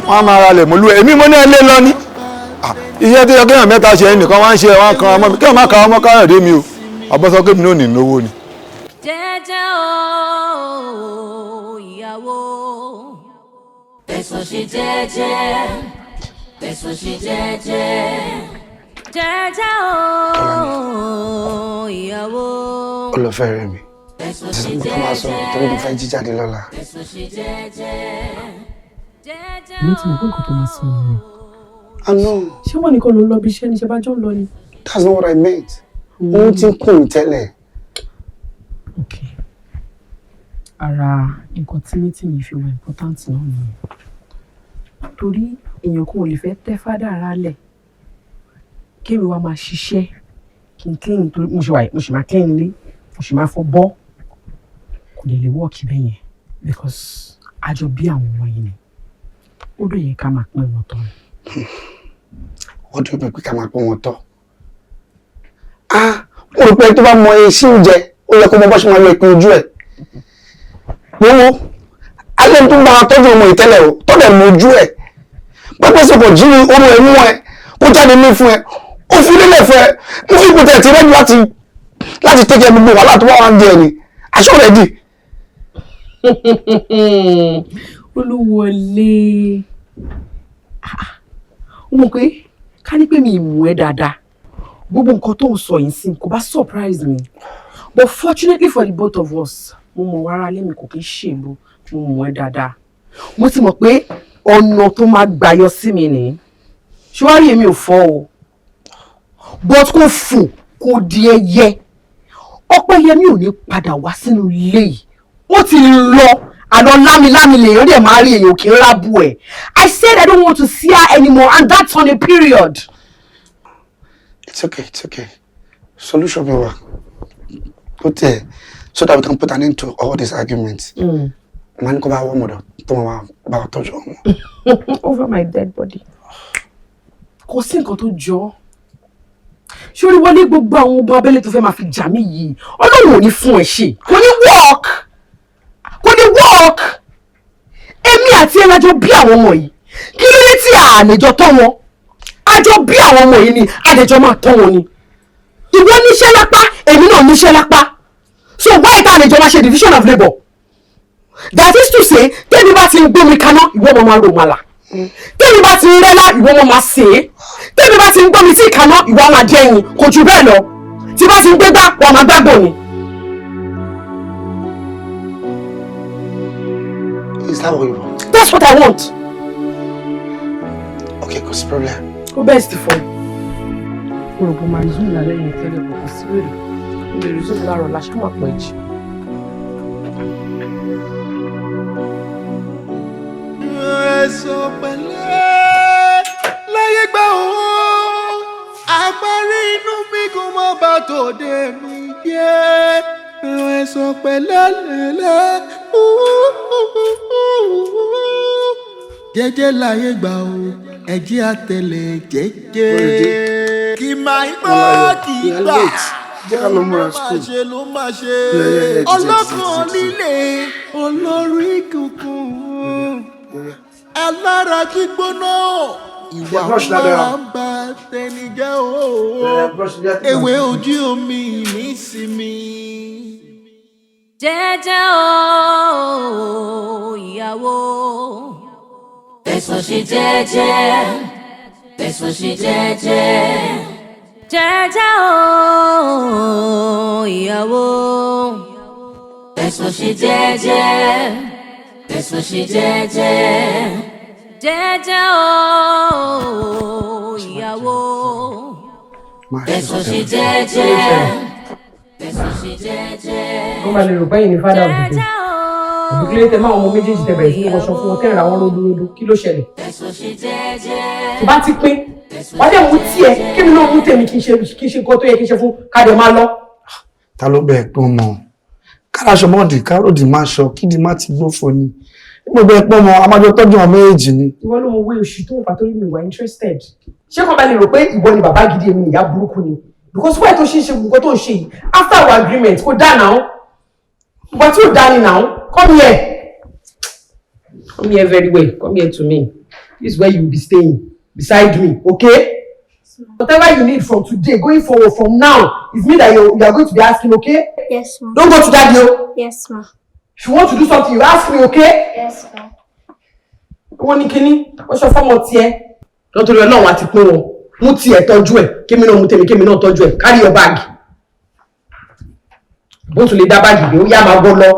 wọ́n máa ra lẹ̀ mọ́lú èmi mo ní ẹ lé lọ ní. Iṣẹ́ tó yẹ kéèyàn mẹ́ta ṣe ẹnìkan wá ń ṣe wọn kan ọmọ mi kéèyàn má ka ọmọ káyọ̀dé mi o àbọ̀sọ kémi náà ní lówó ni. Jẹ́jẹ́ o ìyàwó ẹ̀sùn ṣe jẹ́jẹ́ ẹ̀sùn ṣe jẹ́jẹ́ jẹ́jẹ́ o ìyàwó Olùfẹ́ rẹ̀ mi. ẹ̀sùn ṣe Mo máa sọ torí mo fẹ́ jíjáde lọ́la. ẹ̀sùn ṣe jẹ́jẹ́. Mi ti mọ̀ pé nǹkan tó máa sọ nìyẹn. I know. Ṣé wọ́n nìkan ló ń lọ bí iṣẹ́ ni ṣe bá jọ ń lọ ni? That's not what I meant. Ohun tí ń kùn mí tẹ́lẹ̀. Okay. Ara nǹkan tí meeting yìí fi wà important náà nìyẹn. Torí èèyàn kan ò lè fẹ́ tẹ́ fádà ara lẹ̀. Kémi wa máa ṣiṣẹ́ kí n clean torí mo ṣe máa clean ilé, mo ṣe máa fọ bọ́. Kò lè work bẹ́ẹ̀ yẹn because àjọ bí àwọn ọmọ yìí ni. Ó dọ̀ yẹ ká máa pín wọn tán. Wọ́n dúró pé ká máa pín wọn tán. Mo rò pé tó bá mọ èsì oúnjẹ ó yẹ kó mọ bó ṣe máa lọ ìpín ojú ẹ̀. Wọ́n alẹ́ tó ń bá wa tọ́jú ọmọ ìtẹ́lẹ̀ o tọ́lẹ̀ mọ ojú ẹ̀ pẹ́pẹ́ sọ̀kọ̀ jí ni ọmọ ẹ̀ mú ẹ kó jáde ní fún ẹ ó fi lílẹ̀ fún ẹ mo fi ìpòtẹ́ ti rẹ́jú láti tẹ́kẹ̀ gbogbo wàhálà tó wà ń jẹ ni aṣọ rẹ̀ dì. Olúwọlé ó mọ̀ pé ká ní pé mi mú ẹ dáadáa gbogbo nǹkan tó ń sọ yìí sí kò bá surprise me but fortunately for the both of us mo mọ̀ wàrà lẹ́mi kò kí ń ṣèlú mo mọ̀ ẹ dáadáa mo ti mọ̀ pé ọ̀nà tó máa gbàyọ sí mi nìyí ṣùgbọ́n èmi ò fọ́ o but kò fò kò di ẹyẹ Ọpẹ́yẹmí ò ní padà wá sínú ilé yìí ó ti lọ àná lámilámi lèèyàn dẹ̀ máa rí èèyàn kì í rábù ẹ̀. I said I don't want to see her anymore and that's on a period. It's okay. Solution mi wà. Put there so that we can put an end to all these arguments. Man kò bá wọ́n mọ̀dọ̀ tó máa bá wa tọ́jú ọmọ. Over my dead body. Kò sí nǹkan tó jọ. Ṣorí wọlé gbogbo àwọn ọmọ abẹ́lé tó fẹ́ máa fi jà mí yìí. Ọlọ́run ò ní fún ẹ ṣe. Kò ní work. Èmi àti ẹ lájọ bí àwọn ọmọ yìí. Kí ló dé tí àlejò tọ́ wọn? Àjọ bí àwọn ọmọ yìí ni àlejò máa tọ́ wọn ni. Ìwọ níṣẹ́ lápá, èmi náà níṣẹ́ lápá. So why ta àlejò máa ṣe division of labour? That is to say, tẹ́mi bá ti ń gbé mi kaná, ìwọ ọmọ máa rò màlà. Tẹ́mi bá ti ń rẹ́lá, ìwọ ọmọ máa sè é. Tẹ́mi bá ti ń gbé mi tí kaná, ìwọ máa jẹ ẹyin, kò jù bẹ́ẹ̀ lọ. Tí bá ti ń gbé gbá, wọ́n máa gbàgbọ́ ni. Is that what you want? That's what I want. Okay, what's the problem? Who best for you? Olùkọ́ máa zoom lálẹ́ yìí tẹ́lẹ̀ bọ̀ kò sí wèrè. O lè resume láàárọ̀ láṣẹ máa pọ̀ jù. Ẹ̀sọ́ pẹ̀lẹ́ láyé gbà owó. Àparí inú mi kò mọ bá tòde mi jẹ́. Ẹ̀sọ́ pẹ̀lẹ́ lẹ́lẹ́. Jẹ́jẹ́ láyé gbà o, ẹ̀jẹ̀ àtẹlẹ jẹ́jẹ́. Kì máa ń gbọ́ kì í gbà. Ló máa ṣe ló máa ṣe. Ọlọ́kàn líle, olórí kunkun. Alára gbígbóná, ìwà máa ń ba tẹni jẹ́ o. Ewé ojú omi ìmísìmí. Jẹ́jẹ́ o ìyàwó. Fẹ̀sọ̀ ṣe jẹ́jẹ́. Fẹ̀sọ̀ ṣe jẹ́jẹ́. Jẹ́jẹ́ o ìyàwó. Fẹ̀sọ̀ ṣe jẹ́jẹ́. Fẹ̀sọ̀ ṣe jẹ́jẹ́. Jẹ́jẹ́ o ìyàwó. Fẹ̀sọ̀ ṣe jẹ́jẹ́. Fẹ̀sọ̀ ṣe jẹ́jẹ́. Ó máa lè rò báyìí ní fádà òdìdó. Òdìdó tẹ máa ọmọ méjèèjì tẹ bẹ̀rẹ̀ sí ní wọṣọ fún wọn kẹrìn àwọn ródóródó kí ló ṣẹlẹ̀? Tó bá ti pín, wọ́n dẹ̀ mú tiẹ̀ kí mi náà mú tèmi kí n ṣe nǹkan tó yẹ kí n ṣe fún káde máa lọ. Ta ló bẹ̀ pọ́n mọ́? Káràṣọ mọ́ọ̀dì káròdì máa ṣọ kídi má ti gbófo ni. Gbogbo ẹ̀ pọ́n mọ́ amájọ tọ́jú ọmọ méjì ni. Ìwọ ló mọ owó oṣù tó ń fa torí mi wà interested. Ṣé kàn bá lè rò pé ìwọ ni bàbá gidi èmi ìyá burúkú ni? Because why tó ṣe ń ṣe gbogbo tó ń ṣe yìí after our agreement kò dá náà. But tí ò dá ni náà, come here. Come here very well. Come here to me. This is where you will be staying beside me, okay? Whatever you need from today, going forward from now, is me that you are going to be asking, okay? Yes, ma'am. Don't go to daddy, oh. Yes, ma'am. If you want to do something, you ask me, okay? Yes, ma'am. Wọ́n ní kíní, wọ́n ṣọ fọ́mọ tiẹ̀. Nítorí Ọlọ́run àti pín wọn. Mú tiẹ̀ tọ́jú ẹ̀, kémi náà mú tèmi, kémi náà tọ́jú ẹ̀. Carry your bag. Bó tún lè dá báàgì gbé, ó yá máa gbọ́ lọ.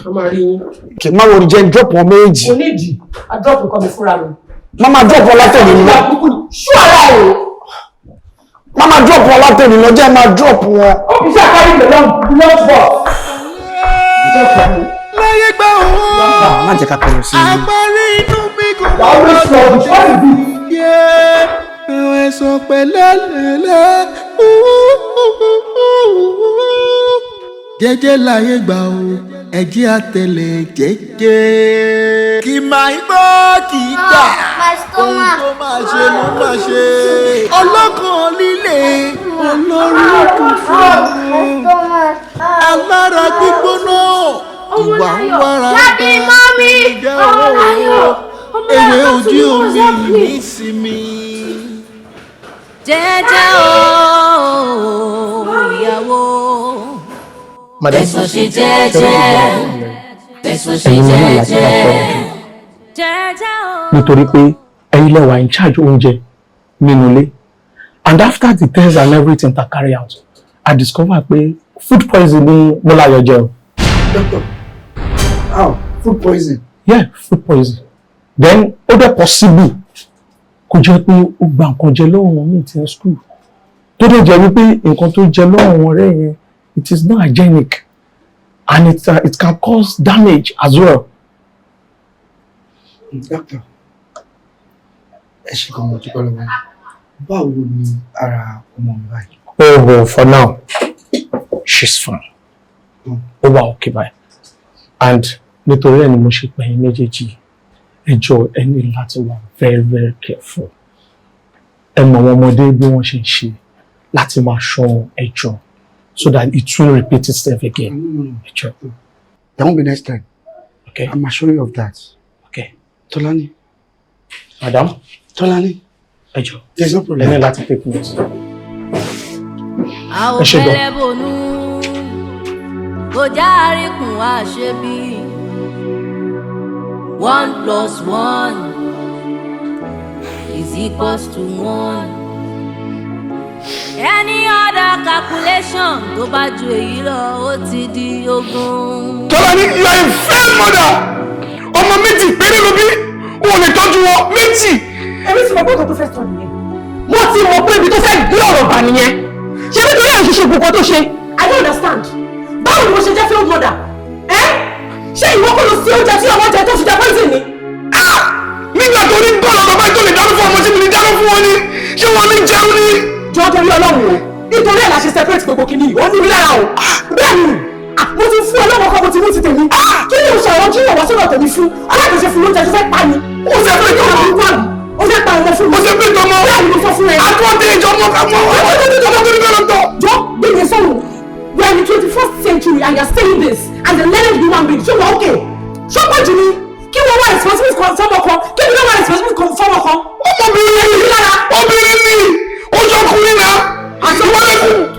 A máa rí yín. Kì máa wọ̀rì jẹ́ drop wọn méjì. Onídìí, a drop nǹkan mi fúnra mi. Mama drop wọn látẹ̀lé ni. Ṣú ara ẹ̀ o. Mama drop wọn látẹ̀lé ni, ọjọ́ ẹ̀ máa drop wọn. Ó fi ṣe àkárí the lunch box. Láyé gbà owó. Má jẹ́ ká pẹ̀lú sí i. Àparí inú mi kò mọ bá tòde mi jẹ́. Ẹ̀sọ́ pẹ̀lẹ́ lẹ́lẹ́. Jẹ́jẹ́ láyé gbà o, ẹ̀jẹ̀ àtẹlẹ jẹ́jẹ́. Kì máa ń gbọ́ kì í gbà. Ohun tó máa ṣe ló máa ṣe. Ọlọ́kàn líle, olórí kunkun. Alára gbígbóná, ìwà ń wára bá ẹni jẹ́ o. ewé ojú omi nísìmí. Jẹ́jẹ́ o ìyàwó. Fẹ̀sọ̀ ṣe jẹ́jẹ́. Fẹ̀sọ̀ ṣe jẹ́jẹ́. Nítorí pé ẹ̀yin lẹ wà in charge oúnjẹ nínú ilé. And after the tests and everything that carry out, I discovered pé food poisoning mo láyọ̀ jẹ o. Doctor, how? Food poison? Yeah, food poison. Then ó dẹ̀ possible kó jẹ́ pé ó gba nǹkan jẹ lọ́wọ́ wọn ní ìtẹ́ school. Tó dẹ̀ jẹ́ wípé nǹkan tó jẹ lọ́wọ́ wọn rẹ̀ yẹn, it is not hygienic and it can cause damage as well. Doctor, ẹ ṣe kan mo dúpẹ́ lọ́wọ́. Báwo ni ara ọmọ mi báyìí? Oh, well, for now, she's fine. Ó wà okay báyìí. And nítorí ẹni mo ṣe pè yín méjèèjì, ẹ jọ̀ọ́ ẹ ní láti wà very very careful. Ẹ mọ̀ àwọn ọmọdé bí wọ́n ṣe ń ṣe láti máa ṣọ́ ẹjọ́ so that it won't repeat itself again. Ẹ jọ̀ọ́. There won't be next time. Okay. I'm assuring you of that. Okay. Tolani. Madam. Tolani. Ẹ jọ̀ọ́. There's no problem. Ẹ ní láti take notes. Àwọn fẹ́lẹ́ bonú kò járe kùn wá ṣe bí 1 + 1 = 1. Any other calculation tó bá ju èyí lọ ó ti di ogún. Tọ́lání, you are a fair mother. Ọmọ méjì péré ló bí, òun lè tọ́jú wọn méjì. Èmi sì mọ̀ pé nǹkan tó fẹ́ sọ nìyẹn. Mo ti mọ̀ pé ibi tó fẹ́ gbé ọ̀rọ̀ bà nìyẹn. Ṣé nítorí àwọn ṣiṣẹ́ gbogbo tó ṣe? I don't understand. Báwo ni mo ṣe jẹ́ failed mother? Ṣé ìwọ kọ́ ló sí oúnjẹ tí ọmọ jẹ tó fi jẹ poison ni? Nígbà tó ní bọ́ọ̀lù bàbá tó lè dáná fún ọmọ tí mo ní dáná fún wọn ni, ṣé wọn ní jẹun ni? Jọ torí Ọlọ́run o, nítorí ẹ̀ la ṣe separate gbogbo kìíní yìí, ó ní mi lára o. Bẹ́ẹ̀ni, mo ti fún ọlọ́wọ́ kan mo ti mú ti tèmi. Kí ni o ṣàwọn kí ìwọ̀n sọ́dọ̀ tèmi fún? Aláàbẹ̀ṣe fún lóúnjẹ tó fẹ́ pa ni. Ó fẹ́ pé kí ọmọ fún wàlú. Ó fẹ́ pa ọmọ fún mi. Ó fẹ́ pé kí ọmọ. Bẹ́ẹ̀ni mo sọ fún ẹ. Àtúntò ìjọba ká mọ́ wọn. Jọ gbé mi sọ̀rọ̀. We are in the 21st century and you are saying this as a learned human being. Ṣé wọ́n okay? Ṣé wọ́n jù ní? Kí wọ́n wá responsible fọ́mọ kan? Kí wọ́n wá responsible fọ́mọ kan? Ọmọbìnrin ni obìnrin ni ojú ọkùnrin náà. Àti wọ́n lè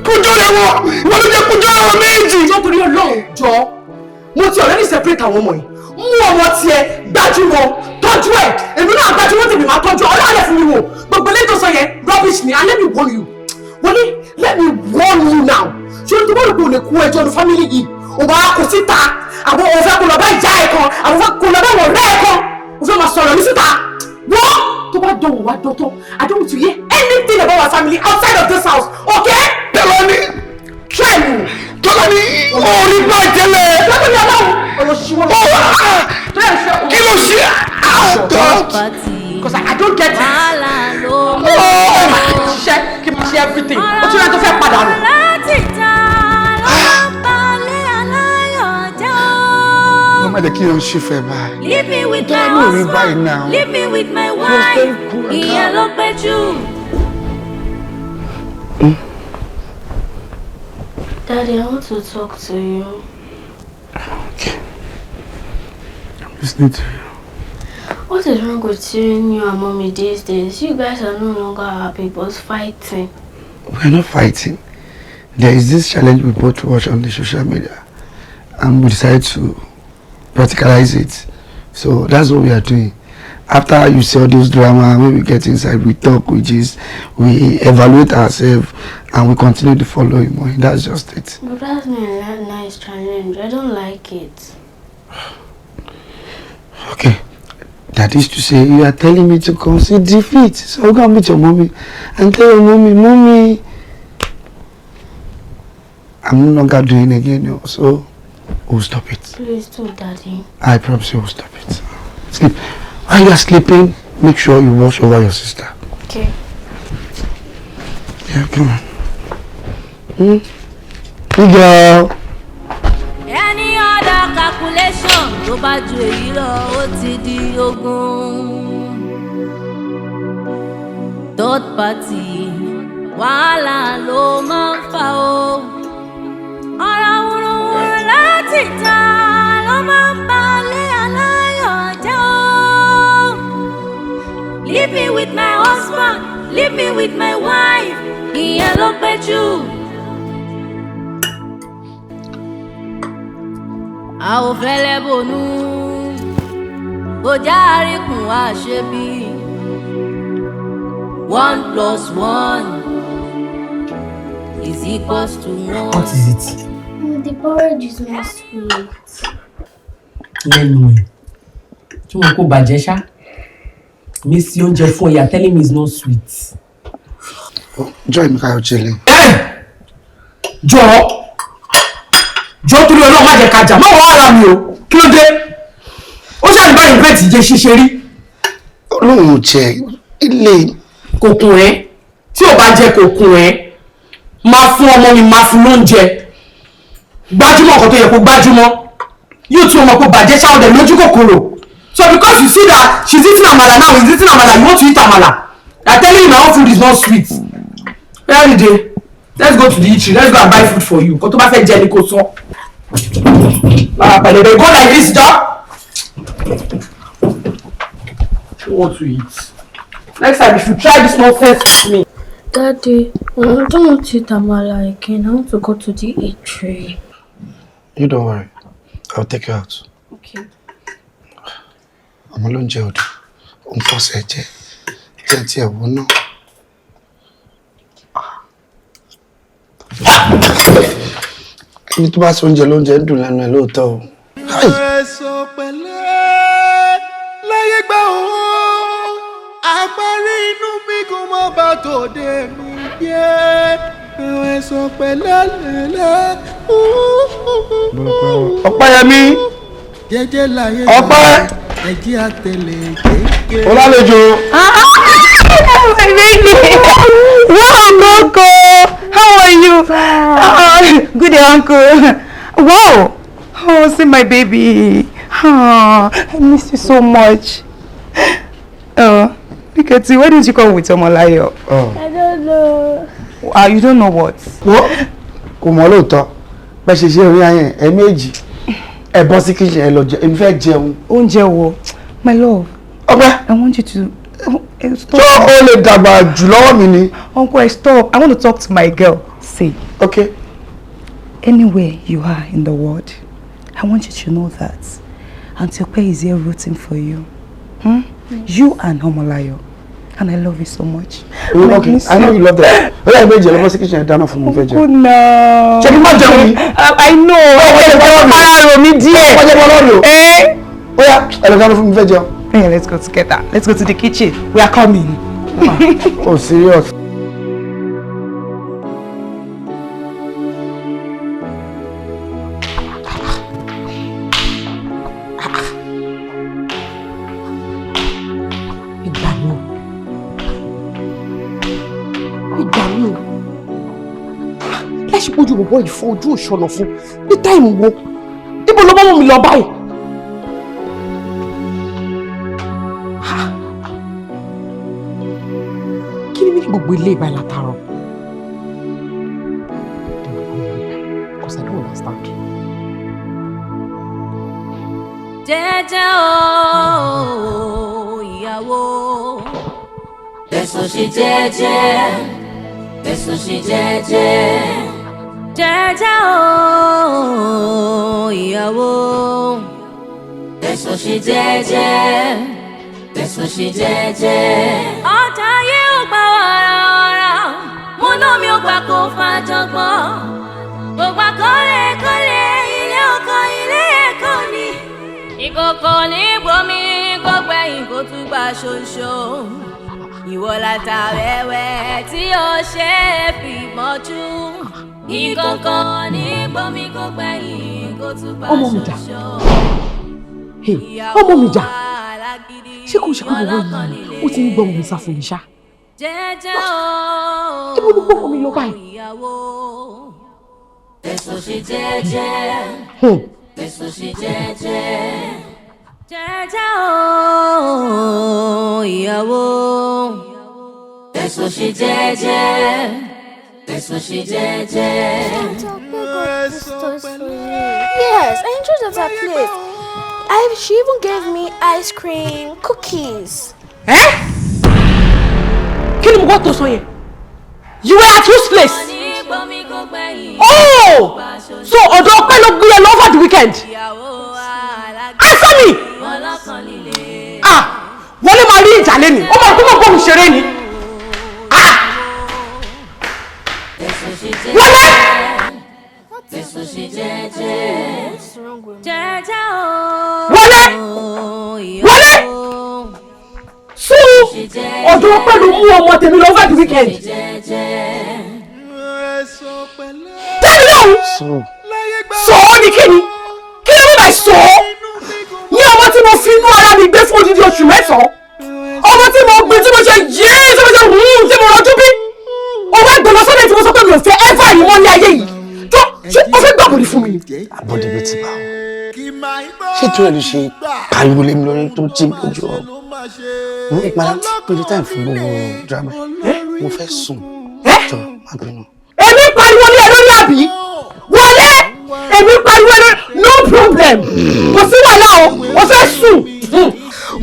kújọ́ rẹ̀ wọ̀, wọ́n lè jẹ́ kújọ́ rẹ̀ wọ̀ méjì. Jọ torí Ọlọ́run jọ, mo ti already separate àwọn ọmọ yìí. Mú ọmọ tiẹ̀ gbájú wọn, tọ́jú ẹ̀. Èmi náà gbájú wọn tèmi máa tọ́jú ọlọ́ọ̀lẹ̀ fún mi wò. Gbogbo ilé tó sọ yẹn rubbish ni and let me warn you. Wọ́n ní let me warn you now. Ṣé o tó bá rò pé o lè kú ẹjọ́ ní family yìí? O máa kó síta. Àwọn òfẹ́ kò lọ bá ìjà ẹ̀ kan, àwọn òfẹ́ kò lọ bá wọ̀n rẹ̀ ẹ̀ kan. O fẹ́ máa sọ̀rọ̀ mi síta. Wọ́n tó bá dán wá dọ́tọ́. I don't want to hear anything about our family outside of this house, okay? Tọ́lání. Try me. Tọ́lání, orí bá jẹ́lẹ̀. Lọ́dún yàrá o, olùsíwọ́ mi. Kí ló ṣe? Because I don't get it. Ṣiṣẹ́ kí n máa ṣe everything. O tún yẹ tó fẹ́ padà nù. Wọ́n má jẹ́ kí wọ́n ṣe fẹ́ báyìí. Leave me with my husband. Leave me with my wife. Ìyẹn ló pẹ́ jù. Daddy, I want to talk to you. Okay. I'm listening to you. What is wrong with seeing you and mommy these days? You guys are no longer happy, but fighting. We're not fighting. There is this challenge we both watch on the social media, and we decided to practicalize it. So that's what we are doing. After you see all those drama, when we get inside, we talk, we evaluate ourselves, and we continue to follow him. That's just it. But that's not a nice challenge. I don't like it. Okay. That is to say, you are telling me to concede defeat. So I'll go and meet your mommy and tell your mommy, I'm no longer doing it again, so we'll stop it. Please do, Daddy. I promise you we'll stop it. Sleep. While you are sleeping, make sure you watch over your sister. Okay. Yeah, come on. Good girl. Any other calculation tó bá ju èyí lọ ó ti di ogún. Third party wàhálà ló máa ń fà ó. Ọ̀rọ̀ wúruwúru láti ta ló máa ń balẹ̀ aláyọ̀ jẹ́ ó. with my husband, leave me with my wife. Ìyẹn ló pẹ́ jù. A ò fẹ́lẹ́ bònú, ó já àríkùn wá ṣe bí. 1 + 1 is equals to 1. What is it? The porridge is not sweet. Lẹ́nu ẹ̀. Tí wọ́n kó bàjẹ́ ṣá. Mi sí oúnjẹ fún ẹ̀yà telling me it's not sweet. Joy mi káyọ̀ chilling. Jọ̀ọ́ torí Ọlọ́run má jẹ́ ká jà, má wá ara mi o. Kí ló dé? Ó ṣàlùbá báyìí ìfẹ́ ti jẹ́ ṣíṣe rí. Ọlọ́run ò jẹ́ ilé. Kòkùn ẹ̀ tí ò bá jẹ́ kòkùn ẹ̀ máa fún ọmọ mi máa fún lóúnjẹ. Gbájúmọ̀ nǹkan tó yẹ kó gbájúmọ̀. Yóò tún ọmọ kó bàjẹ́ ṣáwọ́dẹ̀ lójú kòkòrò. So because you see that she's eating amala now, he's eating amala, you want to eat amala. I'm telling you my own food is not sweet. Where are you? Let's go to the eatery. Let's go and buy food for you. Kó tó bá fẹ́ jẹ ní kó sọ. They go like this, dog. What to eat? Next time, if you try this nonsense with me. Daddy, I don't want to eat amala again. I want to go to the eatery. You don't worry. I'll take you out. Okay. I'm alone, Jody. I'm forced to eat. Plenty of one. Kí tó bá sọ oúnjẹ lóúnjẹ ń dùn lẹ́nu ẹ̀ lóòótọ́ o. Ẹ̀sọ́ pẹ̀lẹ́ láyé gbà ó. Àparí inú mi kò mọ bá tòde mi jẹ́. Ẹ̀sọ́ pẹ̀lẹ́ lẹ́lẹ́. Ọpẹ́yẹmí. Jẹ́jẹ́ láyé Ọpẹ́. Ẹ̀jí àtẹlẹ kéèké. Olálejò. My baby. Wow, Coco. How are you? Good day, Uncle. Wow. Oh, see my baby. Oh, I miss you so much. Oh, look at you. Why didn't you come with Omolayo? Oh. I don't know. You don't know what? What? Kò mọ̀ lóòótọ́. Bẹ́ẹ̀ ṣe ṣe orí ayẹn ẹ méjì. Ẹ bọ́ sí kitchen ẹ lọ jẹ. Èmi fẹ́ jẹun. Oúnjẹ wo? My love. Okay. I want you to stop. So o lè dàgbà jù lọ́wọ́ mi ni. Uncle, stop. I want to talk to my girl. See. Okay. Anywhere you are in the world, I want you to know that Auntie Ope is here rooting for you. You and Omolayo. And I love you so much. Okay, I know you love that. I made you love kitchen down for me. Good now. Check my journey. I know. Oh yeah, let's go together. Let's go to the kitchen. We are coming. Oh, serious? Ojú bọ̀bọ̀ ìfọ́ ojú òṣọ́nà fún ní táìmù wo níbo ló mọ́ mi lọ báyìí. Kí ni gbogbo ilé ìbá látàárọ̀? Because I don't understand. Jẹ́jẹ́ o ìyàwó fẹ̀sùn sí jẹ́jẹ́ fẹ̀sùn sí jẹ́jẹ́. Jẹ́jẹ́ o ìyàwó fẹ̀sùn sí jẹ́jẹ́ fẹ̀sùn sí jẹ́jẹ́. Ọ̀tá yé ò gbà wàràwàrà mo ná mi ò gbà kó fàjọgbọ́n gbogbo àkọlé ilé ọkọ ilé ẹ̀kọ́ ni ìkòkò ní gbomi kó gbẹ̀yìn kó tún gbà ṣoṣo ìwọ lata wẹ́wẹ́ tí ó ṣe é fi mọ́jú. Ìkòkò ní gbomi kó gbẹ̀yìn kó tún bá ṣoṣo. Ọmọ mi jà. Ṣé kò ṣe kó gbogbo yìí? Ó ti ń gbọ́ mi sá fún mi ṣá. Jẹ́jẹ́ o. Ibo ló gbọ́ mi lọ báyìí? Fẹ̀sùn sí jẹ́jẹ́. Fẹ̀sùn sí jẹ́jẹ́. Jẹ́jẹ́ o ìyàwó. Fẹ̀sùn sí jẹ́jẹ́. Fẹ̀sùn sí jẹ́jẹ́. Yes, I enjoyed that place. She even gave me ice cream, cookies. What to say? You were at whose place? Oh! So Odo Ope ló gbé ẹ lọ over the weekend? Answer me! Wọ́n lè máa rí ìjà lẹ́nu. Ó máa kó mọ̀ bóun ṣeré ni. Wọlé! Wọlé! Wọlé! So Odo Ope ló mú ọmọ tèmi lọ over the weekend. Tell me now! So ni kíni? Kí ló bá sọ? Ní ọmọ tí mo fi inú ara mi gbé fún odidi oṣù mẹ́sàn-án. Ọmọ tí mo gbé tí mo ṣe yé tí mo ṣe tí mo rọjú bí. Ọwọ́ ìgbọ̀nà sọ́dẹ̀ tí mo sọ pé mi ò fẹ́ ẹ́fà yìí mọ́ ní ayé yìí. Tó ṣé o fẹ́ gbàgbọ́ ní fún mi? Àbọ̀dé bíi ti bá wọn. Ṣé tí wọ́n lè ṣe pariwo lé mi lórí tó jí mi lójú ọ? Mo ní ìpara pé the time fún gbogbo drama. Mo fẹ́ sùn. Jọ má bínú. Èmi pariwo ní ẹ lórí àbí? Wọlé! Èmi pariwo ní no problem. Kò sí wàhálà o, o fẹ́ sùn.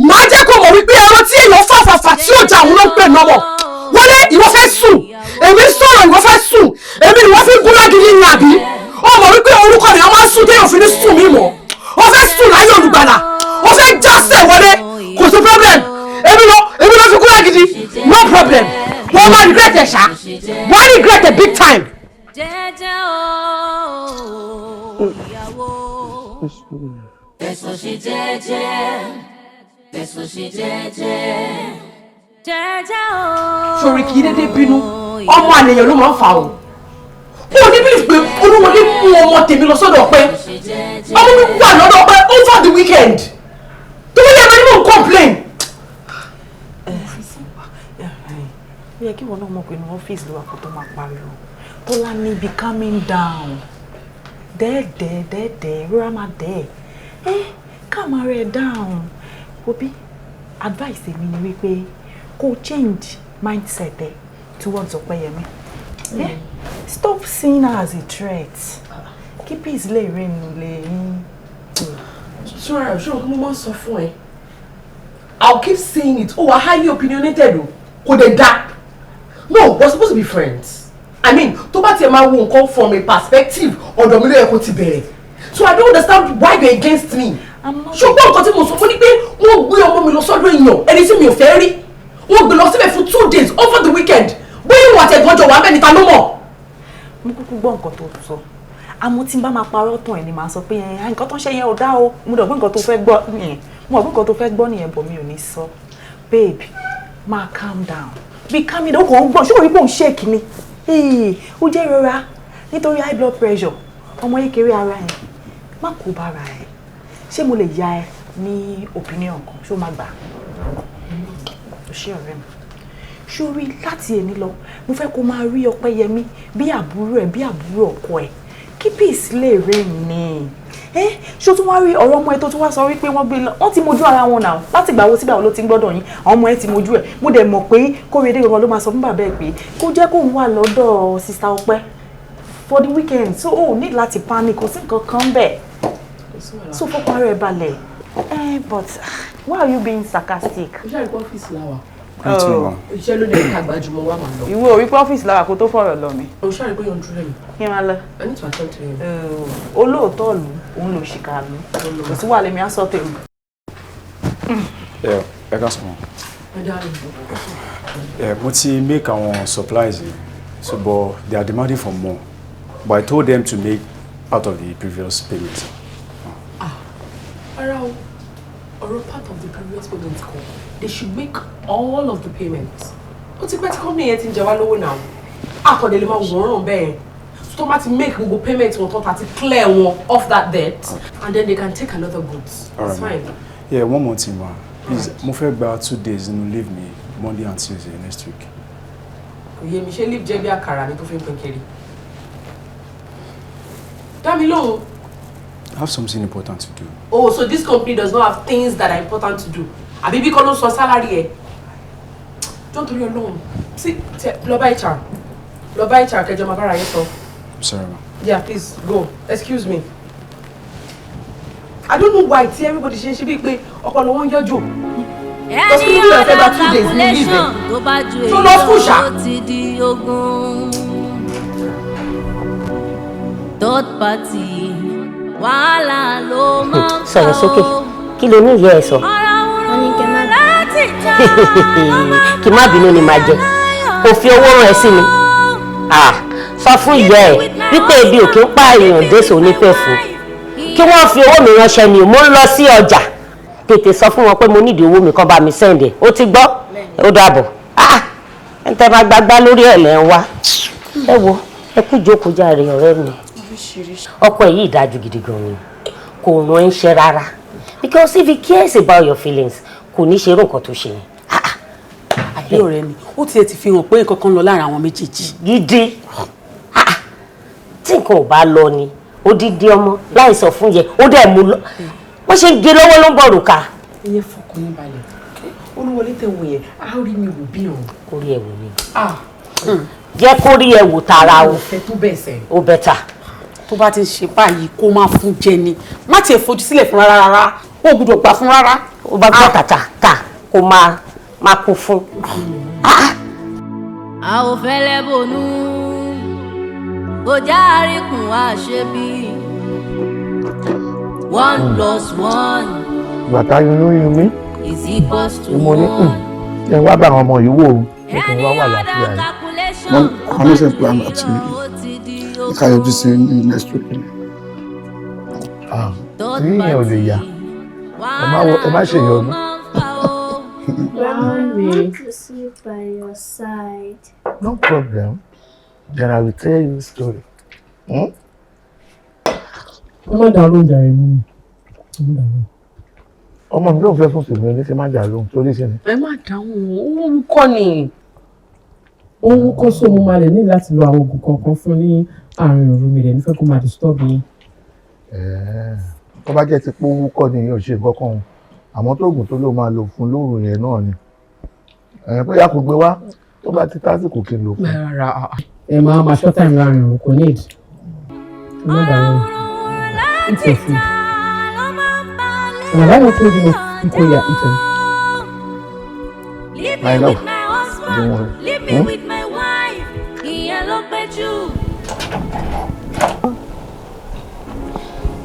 Màá jẹ́ kó mọ̀ wípé ẹran tí èèyàn fàfàfà tí ò jà òun ló ń pè nọ́mọ̀. Wọlé ìwọ fẹ́ sùn. Èmi sọ̀rọ̀ ìwọ fẹ́ sùn. Èmi ni wọ́n fi gúnlági ní ìyìn àbí? Ó mọ̀ wípé orúkọ nìyẹn máa ń sùn téèyàn fi ní sùn mí mọ̀. O fẹ́ sùn láyé olùgbàlà. O fẹ́ jásẹ̀ wọlé. Kò sí problem. Èmi lọ fi gúnlági ní. No problem. Wọ́n máa regret ẹ̀ ṣá. Wọ́n regret ẹ̀ big time. Sori kì í dédé bínú, ọmọ àlèyàn ló máa ń fà o. Ó ní bí pé Olúwọlé mú ọmọ tèmi lọ sọ́dọ̀ Ọpẹ́. Ọmọ mi wà lọ́dọ̀ Ọpẹ́ over the weekend. Tó bá yẹ ẹni mò ń complain. Ó yẹ kí wọn náà mọ̀ pé ní ọ́fíìsì ló wà kó tó máa pariwo. Tọ́lá ní be calming down. Dẹ́ẹ̀dẹ́ rọra máa dẹ́ calm ara ẹ̀ down. Obi advice èmi ni wípé kó change mindset ẹ̀ towards Ọpẹ́yẹmí. Stop seeing her as a threat. Kí peace lè reign lè ní. Sure, mo máa ń sọ fún ẹ. I'll keep saying it. Oh, we're highly opinionated o. Kò dé dá. No, we're supposed to be friends. I mean, tó bá tiẹ̀ máa wo nǹkan from a perspective ọ̀dọ̀ mi ló yẹ kó ti bẹ̀rẹ̀. So I don't understand why you're against me. Ṣùgbọ́n nǹkan tí mo sọ fún ni pé wọ́n gbé ọmọ mi lọ sọ́dọ̀ èèyàn ẹni tí mi ò fẹ́ rí. Wọ́n gbé lọ síbẹ̀ fún 2 days over the weekend. Bóyá ìwọ̀n àtẹ̀gbọ́n jọ wà bẹ́ẹ̀ níta ló mọ̀. Mo kúkú gbọ́ nǹkan tó sọ. Àmọ́ tí n bá máa parọ́ tán ẹ̀ ni màá sọ pé nǹkan tó ń ṣe yẹn ò dá o. Mo dọ̀ gbé nǹkan tó fẹ́ gbọ́ nìyẹn. Mo gbé nǹkan tó fẹ́ gbọ́ nìyẹn bọ̀ mi ò ní sọ. Babe, máa calm down. Bí calm down, ó kàn ń gbọ́. Ṣé o rí pé òun shake ni? Ó jẹ́ ìrora nítorí high blood pressure. Ọmọ kékeré ara ẹ̀ má kó bára ẹ̀. Ṣé mo lè ya ẹ ní opinion kan? Ṣé o máa gbà? Ṣé ọ̀rẹ́ mi? Ṣé o rí láti èní lọ? Mo fẹ́ kó máa rí Ọpẹ́yẹmí bí àbúrò ẹ̀ bí àbúrò ọkọ ẹ̀. Kí peace lè reign ni. Ṣé o tún wá rí ọ̀rọ̀ ọmọ ẹ tó tún wá sọ wípé wọ́n gbé lọ? Wọ́n ti mojú ara wọn náà. Láti ìgbà wo sígbà wo ló ti ń gbọ́dọ̀ yín? Àwọn ọmọ ẹ ti mojú ẹ̀. Mo dẹ̀ mọ̀ pé Kóredé gangan ló máa sọ fún bàbá ẹ̀ pé kó jẹ́ kóun wà lọ́dọ̀ sista Ọpẹ́ for the weekend. So o need láti panic, kò sí nǹkan kan bẹ́ẹ̀. So fọ́pọ̀ ara ẹ̀ balẹ̀. But why are you being sarcastic? Iṣẹ́ ìkọ́ ọ́fíìsì làwà. Iṣẹ́ ló lè ká gbajúmọ̀ wà máa lọ. Ìwọ orí pé ọ́fíìsì làwà kó tó fọ̀rọ̀ lọ mi. O ṣáà rí pé yóò dúró mi. Kí n máa lọ. I need to attend to him. Olóòótọ́ ìlú òun ló ṣìkà lù. Kò sí wàhálà mi á sọ tèmi. Ẹ ká sọ̀rọ̀. Mo ti make àwọn supplies so but they are demanding for more but I told them to make out of the previous payment. Ara o, ọ̀rọ̀ part of the previous payment kọ. They should make all of the payments. Ó ti pẹ́ tí company yẹn ti ń jẹ wá lówó náà. Àkọ́dé lè máa wọ̀ràn bẹ́ẹ̀. So tó bá ti make gbogbo payment wọn tó ta ti clear wọn off that debt and then they can take another goods. It's fine. Yeah, one more thing ma. Please, mo fẹ́ gba 2 days nínú leave me Monday and Tuesday next week. Kò yé mi ṣe leave jẹ́ bí àkàrà ni tó fi ń pín kiri. Damilola. I have something important to do. Oh, so this company does not have things that are important to do. Àbí bí kò ló sọ salary ẹ̀. Don't do your loan. See, lọ bá HR. Lọ bá HR kẹjọ máa bára yẹn sọ. I'm sorry ma. Yeah, please go. Excuse me. I don't know why tí everybody ṣe bí pé ọpọlọ wọn yọjú. Ẹni ọ̀dà calculation tó bá ju èyí lọ ó ti di ogun. Third party wàhálà ló máa ń sọ̀rọ̀ sókè kí ló ní ìyá ẹ̀ sọ. kí má bínú ni màá jẹ kò fi owó rán ẹ sí mi sọ fún ìyá ẹ wípé ebi ò kí ń pààyàn déṣò onífẹ̀fọ́ kí wọ́n fi owó mi ránṣẹ́ ni mo ń lọ sí ọjà tètè sọ fún wọn pé mo nídìí owó mi kán bá mi sẹ́ǹdẹ̀ ó ti gbọ́ ó dàbọ̀ ẹ tẹ́ máa gbágbá lórí ẹ̀ lẹ́ ń wá ẹ wo ẹ kú jókòó jàre ọ̀rẹ́ mi ọkọ ẹ̀ yìí dájú gidi gan ni kò ràn ẹ́ ṣe rárá because if he cares about your feelings kò ní ṣe irú nǹkan tó ṣe yẹn. àbí ọ̀rẹ́ mi ó tiẹ̀ ti fi hàn pé nǹkan kan lọ láàrin àwọn méjèèjì. gidi tí nǹkan ò bá lọ ni odidi ọmọ láì sọ fún yẹ ó dẹ̀ mú lọ wọ́n ṣe ń gé lọ́wọ́ ló ń bọ̀ rùkà. iye fọkàn yín balẹ̀ olúwọlé tẹ̀wọ̀n yẹn á rí mi wò bí òun. kó rí ẹ wò ni jẹ́ kó rí ẹ wò tara o ó bẹ́tà. tó bá ti ṣe báyìí kó má fún jẹ ni má tiẹ̀ fojú sílẹ̀ fún rárá ó gbọ́dọ̀ gbà fún rárá. ó bá gbọ́ kàtà kó máa kú fún. a ò fẹ́lẹ́ bònú bójá àríkùn wá ṣe bí 1 + 1 bàtà yunú mi is equals to 1. mo ní ẹ wá bá àwọn ọmọ yìí wò ó kí wọ́n wà láfíà yìí. àwọn ọmọ ṣe plan àti ìkàyọ̀jú sí ní next week. yíyan ò lè yá ẹ má ṣe yọnu. I want to sleep by your side. No problem. Then I will tell you a story. Ọmọ dà ló ń jà ẹ̀mí. Ọmọ mi ló ń fẹ́ fún sèmi ní ṣe má jà lóhùn torí ṣe ni. Ẹ má dáhùn owó ń kọ́ ni. Owó kọ́ só mo máa lè ní láti lo àwọn oògùn kankan fún ní àárín òru mi rẹ̀ nífẹ̀ẹ́ kó máa disturb yín. Tó bá jẹ́ ti pé owó kọ́ ni yóò ṣe nǹkan kan àmọ́ tó oògùn tó ló máa lò fún lóru yẹn náà ni. Bóyá kò gbé wá tó bá ti tásìkò kí n lò fún. Ẹ máa short time láàrin òru kò need. Ẹ má dáhùn. It's your food. And I don't told you people you are eating. My love. Don't worry. Leave me with my wife. Ìyẹn ló pẹ́ jù.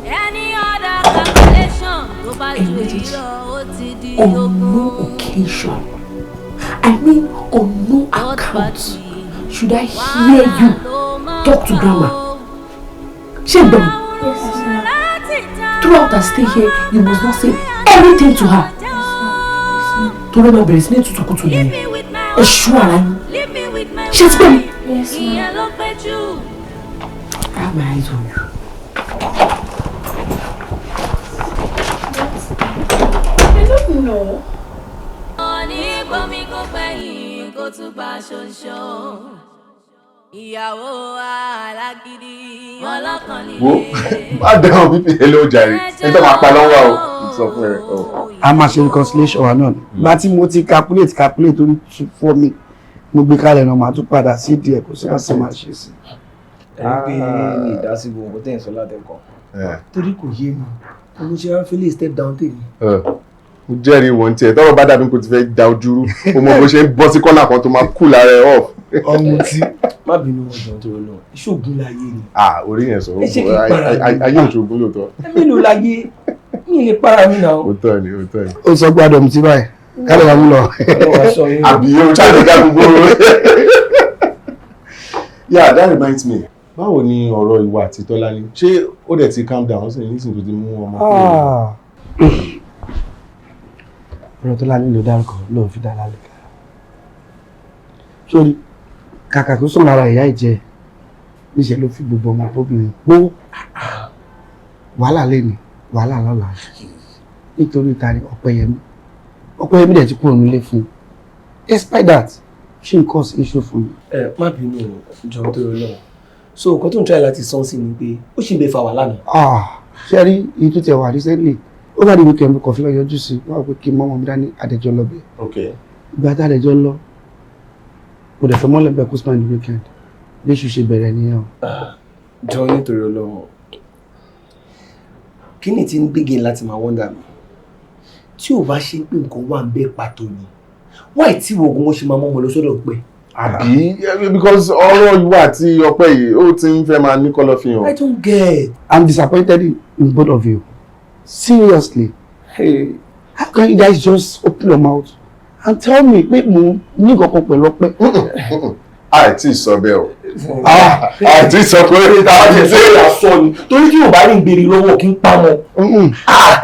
Any other calculation tó bá ju èyí lọ ó ti di ogun. On no occasion, I mean on no account, should I hear you talk to grandma? Shame them. Throughout our stay here, you must not say anything to her. To remember, it's not to kutu ni. Ẹ ṣú ara yín. Ṣé ti pẹ́ mi? Ìyẹn ló pẹ́ jù. I have my eyes on you. I don't know. Ní gbọ́mí kó gbẹ̀yìn kó tún bá ṣoṣo. Ìyàwó alágídí ọlọ́kàn líle. Wo má dáhùn bíbí ẹ ló jàre ẹ tó máa pa lọ́wọ́ o sọ fún ẹ. A máa ṣe reconciliation wa náà. Bá tí mo ti calculate orí fọ́ mi mo gbé kalẹ̀ náà màá tún padà sí díẹ̀ kò sí àṣẹ máa ṣe sí. Ẹni pé ní ìdásí gbogbo tẹ̀ ń sọ látẹ̀kọ̀. Torí kò yé mi mo ṣe wá fẹ́lẹ̀ step down tèmi. Mo jẹ́rìí wọn tiẹ̀ tọ́rọ̀ bá dàbí kò ti fẹ́ da ojúrú o mọ bó ṣe ń bọ́ sí kọ́nà kan tó máa kú lára ẹ̀ off. Ọmọ tí má bínú ọjọ́ tó lọ ìṣògùn láyé ni. Orí yẹn sọ ayé òṣogùn lóòótọ́. Ẹbí ló láyé mi lè para mi náà. Òótọ́ ni. Ó sọ pé àdọ̀mù tí báyìí kálẹ̀ wà mú lọ. Àbí yóò ṣàlẹ̀ dá gbogbo. Yeah, that reminds me. Báwo ni ọ̀rọ̀ ìwà àti Tọ́lání? Ṣé ó dẹ̀ ti calm down sí nísìnyí tó ti mú ọmọ kúrò? Ọ̀rọ̀ Tọ́lání ló dárúkọ lóun fi dá lálẹ́ ká. Sórí kàkà kó sùn lára ìyá ìjẹ níṣẹ́ ló fi gbogbo ọmọ obìnrin gbó wàhálà lẹ́nu wàhálà lọ́la nítorí ìtàrí Ọpẹ́yẹmí dẹ̀ ti kúrò nílé fún un. Despite that ṣé n cause issue fún mi. Má bínú jọ tó lọ so nǹkan tó ń try láti sọ sí ni pé ó ṣì ń bẹ fa wàhálà náà. Ṣé rí iye tó tẹ wà recently ó bá di weekend kọ̀ fí lọ yọjú sí wọ́n pé kí mọ́mọ́ mi dání àdẹjọ́ lọ bẹ́ẹ̀. Ìgbà tá àdẹjọ́ lọ mo dẹ̀ fẹ́ mọ́lẹ̀ bẹ́ẹ̀ kó spend the weekend bí èṣù ṣe bẹ̀rẹ̀ nìyẹn. Jọ nítorí Ọlọ́run kí ni ti ń gbégi láti máa wọ́ndà mi tí ò bá ṣe pé nǹkan wà ń bẹ pàtó ni why tí wo gan ṣe máa mọ́ ọmọ lọ sọ́dọ̀ pé. àbí because ọ̀rọ̀ ìwà àti ọpẹ́ yìí ó ti ń fẹ́ máa ní kọ́lọ́ fi hàn. I don't get. I'm disappointed in both of you. Seriously. Hey, how can you guys just open your mouth and tell me pé mo ní kankan pẹ̀lú ọpẹ́? àìtí sọ bẹ́ẹ̀ o. àìtí sọ pé táwọn ti fẹ́ yà sọ ni torí tí ò bá ní gbèrè lọ́wọ́ kí n pa wọn.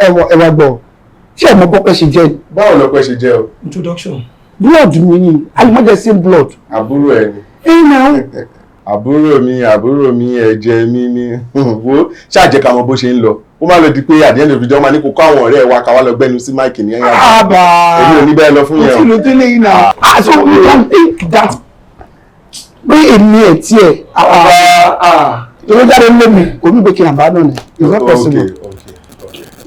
ẹ wá gbọ́ ṣé ẹ mọ bọ́pẹ́ ṣe jẹ́ ni? báwo lọ́pẹ́ ṣe jẹ́ o? Introduction. Blood mi ni alimọ̀jẹ̀ sí blood. àbúrò ẹ ni. àbúrò mi ẹ̀jẹ̀ mi ni wo ṣáàjẹ́ ká mọ bó ṣe ń lọ ó má lọ di pé at the end of the day ó máa ní kó kó àwọn ọ̀rẹ́ wa ká wá lọ gbẹ́nu sí máìkì ní ẹ̀yà àbá èmi ò ní bẹ́ẹ̀ lọ fún yẹn o. òtí ló délé yìí náà. so you can think that pé èmi ẹ̀ tiẹ̀ ìrọ́jáde lé mi omi gbé kí n àbá náà ni it's not possible.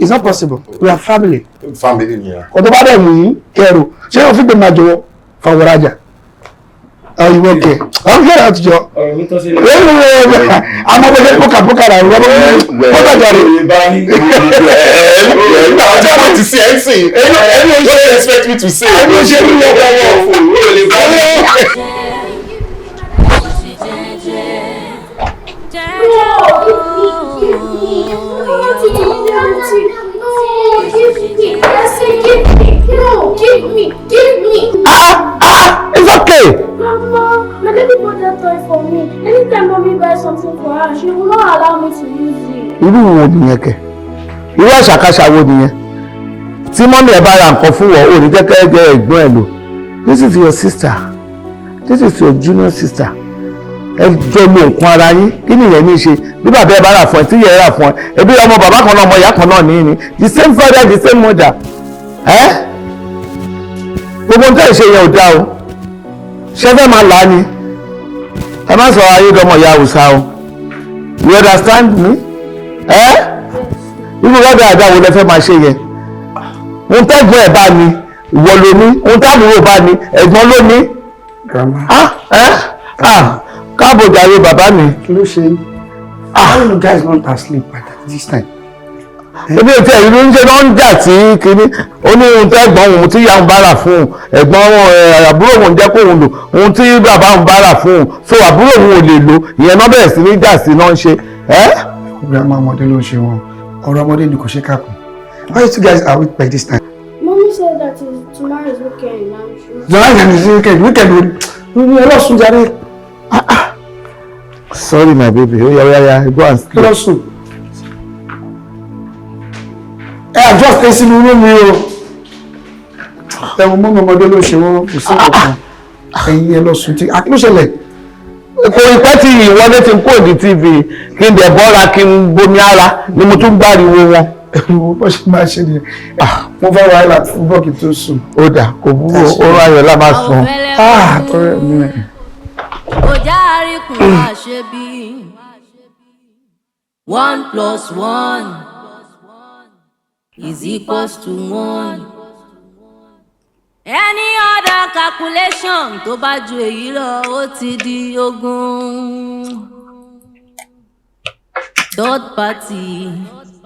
It's not possible. We are family. Family ni ya. Ọ̀dọ́ bá dẹ̀ mú yín kẹrù. Ṣé o fi gbé máa jọwọ́ fàwọ̀rajà? Ìwọ kẹ̀. Àwọn kẹrù àti jọ. Àmọ́ bẹ́ẹ̀ pókà rà rẹ̀ pókà jàre. Ọjọ́ mo ti sí ẹ̀ sìn. Ẹni o ṣe expect me to say. Ẹni o ṣe ní ọ̀pọ̀ wọn. Give me. It's okay. Mama, my baby bought that toy for me. Anytime mommy buys something for her, she will not allow me to use it. Irú wo nìyẹn kẹ̀? Irú àṣàkáṣà wo nìyẹn? Tí mọ́mí ẹ̀ bá ra nǹkan fún wọn, ò ní jẹ́ kẹ́ jẹ́ ẹ̀gbọ́n ẹ̀ lò. This is your sister. This is your junior sister. Ẹ jọ lo nǹkan ara yín. Kí ni ìyẹn ní í ṣe? Bí bàbá ẹ bá rà fún ẹ, tí ìyẹn rà fún ẹ. Ẹbí ọmọ bàbá kan náà, ọmọ ìyá kan náà ní ní. The same father, the same mother. Gbogbo nǹkan ìṣe yẹn ò dáa o. Ṣé fẹ́ máa là á ni? Ẹ má sọ ayédọmọ ìyá Hausa o. You understand me? Irú wọ́dà àdá wo lẹ fẹ́ máa ṣe yẹn? Ohun tẹ́gbọ́n ẹ̀ bá ní, ìwọ ló ní. Ohun táàbùrò bá ní, ẹ̀gbọ́n ló ní. Káàbọ̀ jàre bàbá mi. Kí ló ṣe? How you guys not asleep at this time? Ebi ètò ẹ̀yìn ló ń ṣe náà ń jà tí kìíní ó ní ohun tẹ́gbọ́n òun tí ìyá òun bá rà fún un ẹ̀gbọ́n àbúrò òun jẹ́ kó òun lò ohun tí bàbá òun bá rà fún un so àbúrò òun ò lè lò ìyẹn náà bẹ̀rẹ̀ sí ní jà sí náà ń ṣe. Grandma ọmọdé ló ń ṣe wọn ọ̀rọ̀ ọmọdé ni kò ṣe kákùn. Why you two guys are awake by this time? Mommy said that tomorrow is weekend. I'm sure. Tomorrow is weekend. Weekend wo lọ sùn jàre. Sorry my baby ó yá go and sleep. Lọ sùn. Just AC inú room mi o. Ẹ̀wọ̀n mọ́ ọmọdé ló ṣe wọ́n kò sí ọ̀kan. Ẹ̀yin ẹ lọ sùn tí a kí ló ṣẹlẹ̀? Kò ìpẹ́ tí ìwọlé ti ń kó ní TV kí n dẹ̀ bọ́ra kí n bomi ara ni mo tún gbáriwo wọn. Ẹ̀rù bó ṣe máa ṣe nìyẹn. Mo fẹ́ wàhálà fún bọ́ọ̀kì tó sùn. Ó dà kò búrò oorun ayọ̀ lá máa sùn. Tọ́rẹ́ mi ẹ̀. Ọjà àríkùn àṣebí 1+1 is equals to 1. Any other calculation tó bá ju èyí lọ ó ti di ogún. Third party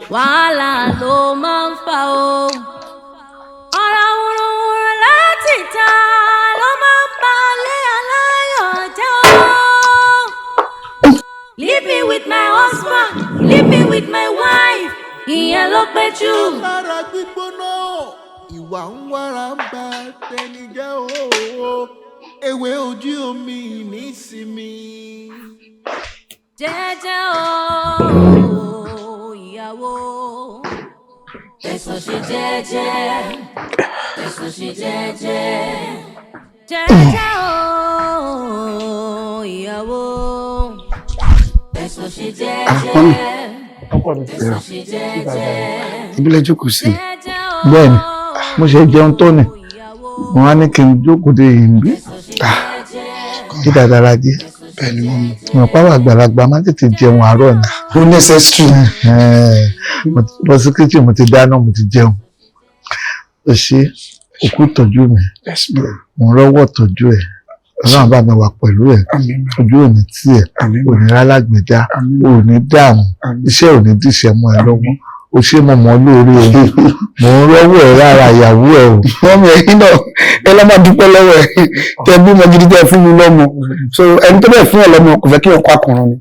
wàhálà ló máa ń fà ó. Ọ̀rọ̀ wúruwúru láti ta ló máa ń balẹ̀ aláyọ̀ jẹ́ ó. Leave me with my husband, leave me with my wife. Ìyẹn ló pé jù. Lára gbígbóná, ìwà ń wára ń bá tẹni jẹ́ òó. Ewé ojú omi nísìmí. Jẹ́jẹ́ o, ìyàwó. Tẹ̀sán ṣe jẹ́jẹ́, tẹ̀sán ṣe jẹ́jẹ́. Jẹ́jẹ́ o, ìyàwó. Tẹ̀sán ṣe jẹ́jẹ́. Ìbílẹ̀ jókòó sí. Bẹ́ẹ̀ni mo ṣe jẹun tó ni wọn á ní kí n jókòó dé yìí bí kí dáadáa jẹ. Bẹ́ẹ̀ni wọ́n mú. Mo pa wà àgbàlagbà má tètè jẹun àárọ̀ ni. Ó necessary. Lọ sí kitchen mo ti dáná mo ti jẹun. Ó ṣe òkú tọ́jú mi. Mo rọ́wọ́ tọ́jú ẹ̀. Ọlọ́run bá mi wà pẹ̀lú ẹ̀. Ojú ò ní tì ẹ̀. Ò ní rálágbèdá. Ò ní dààmú. Iṣẹ́ ò ní díṣẹ́ mọ́ ẹ lọ́wọ́. o ṣe mọ̀ mọ́ lóore o mò ń rọ́wọ́ ẹ̀ rárá ìyàwó ẹ̀ o. wọ́n mi ẹ̀yìn náà ẹ lọ́mọ dúpẹ́ lọ́wọ́ ẹ̀ tẹ bí mo gidi tẹ fún mi lọ́mọ so ẹni tó bẹ̀ fún ẹ lọ́mọ kò fẹ́ kí ọkọ àkùnrin ni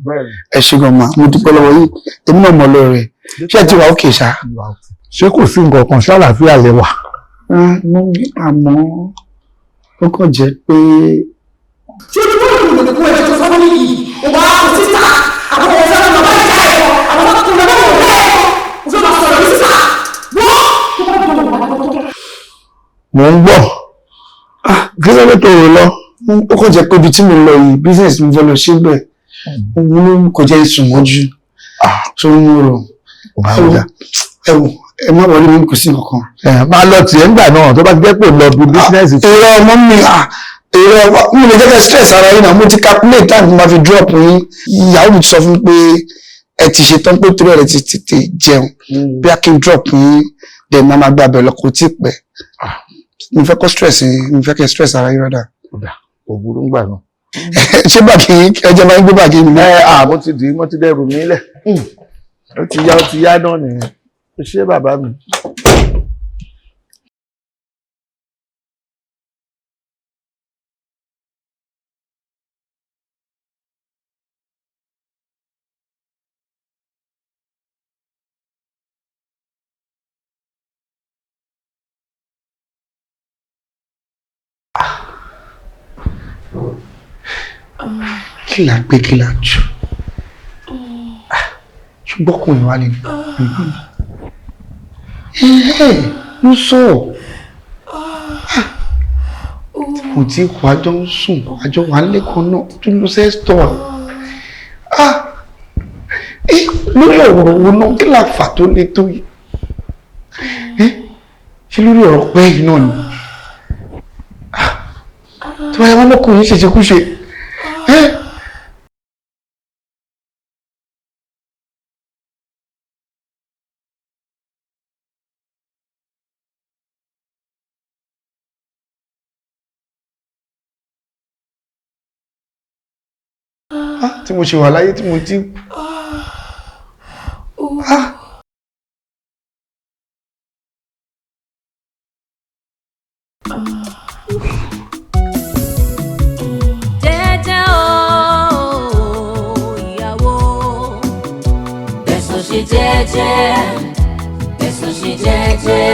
ẹ ṣe gan ma mo dúpẹ́ lọ́wọ́ yìí èmi náà mọ̀ lóore ṣé ẹ ti wà ókè ṣá. ṣé kò sí nǹkan kan ṣàlàáfíà lẹ wà. àmọ́ ó kàn jẹ́ pé. ṣé o ní kó lè kó ẹjọ́ tó sọ́wọ́ yìí o wá kó síta àwọn ọmọ ọ̀sán ọmọ bá ìyá ẹ̀kọ́ àwọn ọmọ tó lọ́wọ́ ọ̀rẹ́ ẹ̀kọ́ o fẹ́ máa sọ̀rọ̀ ní síta mò ń gbọ́ kí ló dé tó rò lọ ó kàn jẹ́ pé ibi tí mo lọ yìí business mi fẹ́ lọ ṣe bẹ́ẹ̀ òun ló ń kọjá ìsùn mọ́jú tó ń rò ẹ wò ẹ má wọlé mi kò sí nǹkan. máa lọ tiẹ̀ ńgbà náà tó bá ti jẹ́ pé lọ bí business. èrò ọmọ mi mi lè jẹ́ kẹ́ stress ara yín náà mo ti calculate time mo máa fi drop yín ìyàwó mi ti sọ fún mi pé ẹ ti ṣetán pé torí ẹ ti tètè jẹun bí a kì í drop yín then máa gba abẹ lọ kò tí ì pẹ́ mi fẹ́ kọ́ stress yín mi fẹ́ kẹ́ stress ara yín rádà. òwúrò ń gbà náà. ṣé bàkì ẹjẹ máa ń gbé bàkì mi. mo ti dì í mo ti dẹrù mi lẹ̀ ó ti yá náà nìyẹn ó ṣe bàbá mi. kí la gbé kí la jù ṣùgbọ́n ọkùnrin wa lè ló sọ mo ti kọ àjọ ń sùn àjọ wà lẹ́kọ̀ọ́ náà tó ló sẹ́stọ̀ lórí ọ̀rọ̀ wo náà kí la fà tó lé tó yìí ṣé lórí ọ̀rọ̀ pẹ́ yìí náà ni tí wọ́n yẹ wọ́n lọ́kùnrin ṣèṣekúṣe. Tí mo ṣe wà láyé tí mo ti jẹ́jẹ́ o ìyàwó bẹ̀sùn ṣe jẹ́jẹ́ bẹ̀sùn ṣe jẹ́jẹ́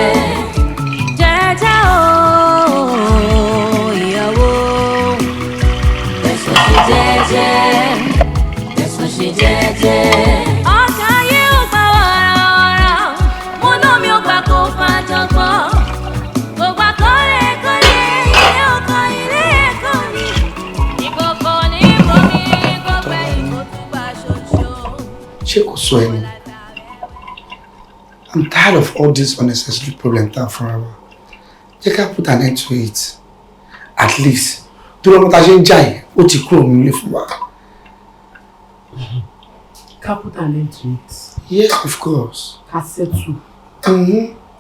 jẹ́jẹ́ o ìyàwó bẹ̀sùn ṣe jẹ́jẹ́ bẹ̀sùn ṣe jẹ́jẹ́. ọ̀gá ayé ò gbà wàràwàrà mo náà mi ò gbà kó fàjọgbọ́n kò gbà kọ́lé ilé ọkọ̀ ilé ẹ̀kọ́ ni ìkọ̀kọ̀ ní bomi gbọ́gbẹ́ ìkótúgbà ṣoṣo. ṣé kò sọ ẹni I'm tired of all these unnecessary problems tá a fúnra wa jẹ́ ká put an end to it at least tó lọ́mọ tá a ṣe ń jà yìí ó ti kúrò nílé fún wa. Ká put an end to it. Yes, of course. Ká settle.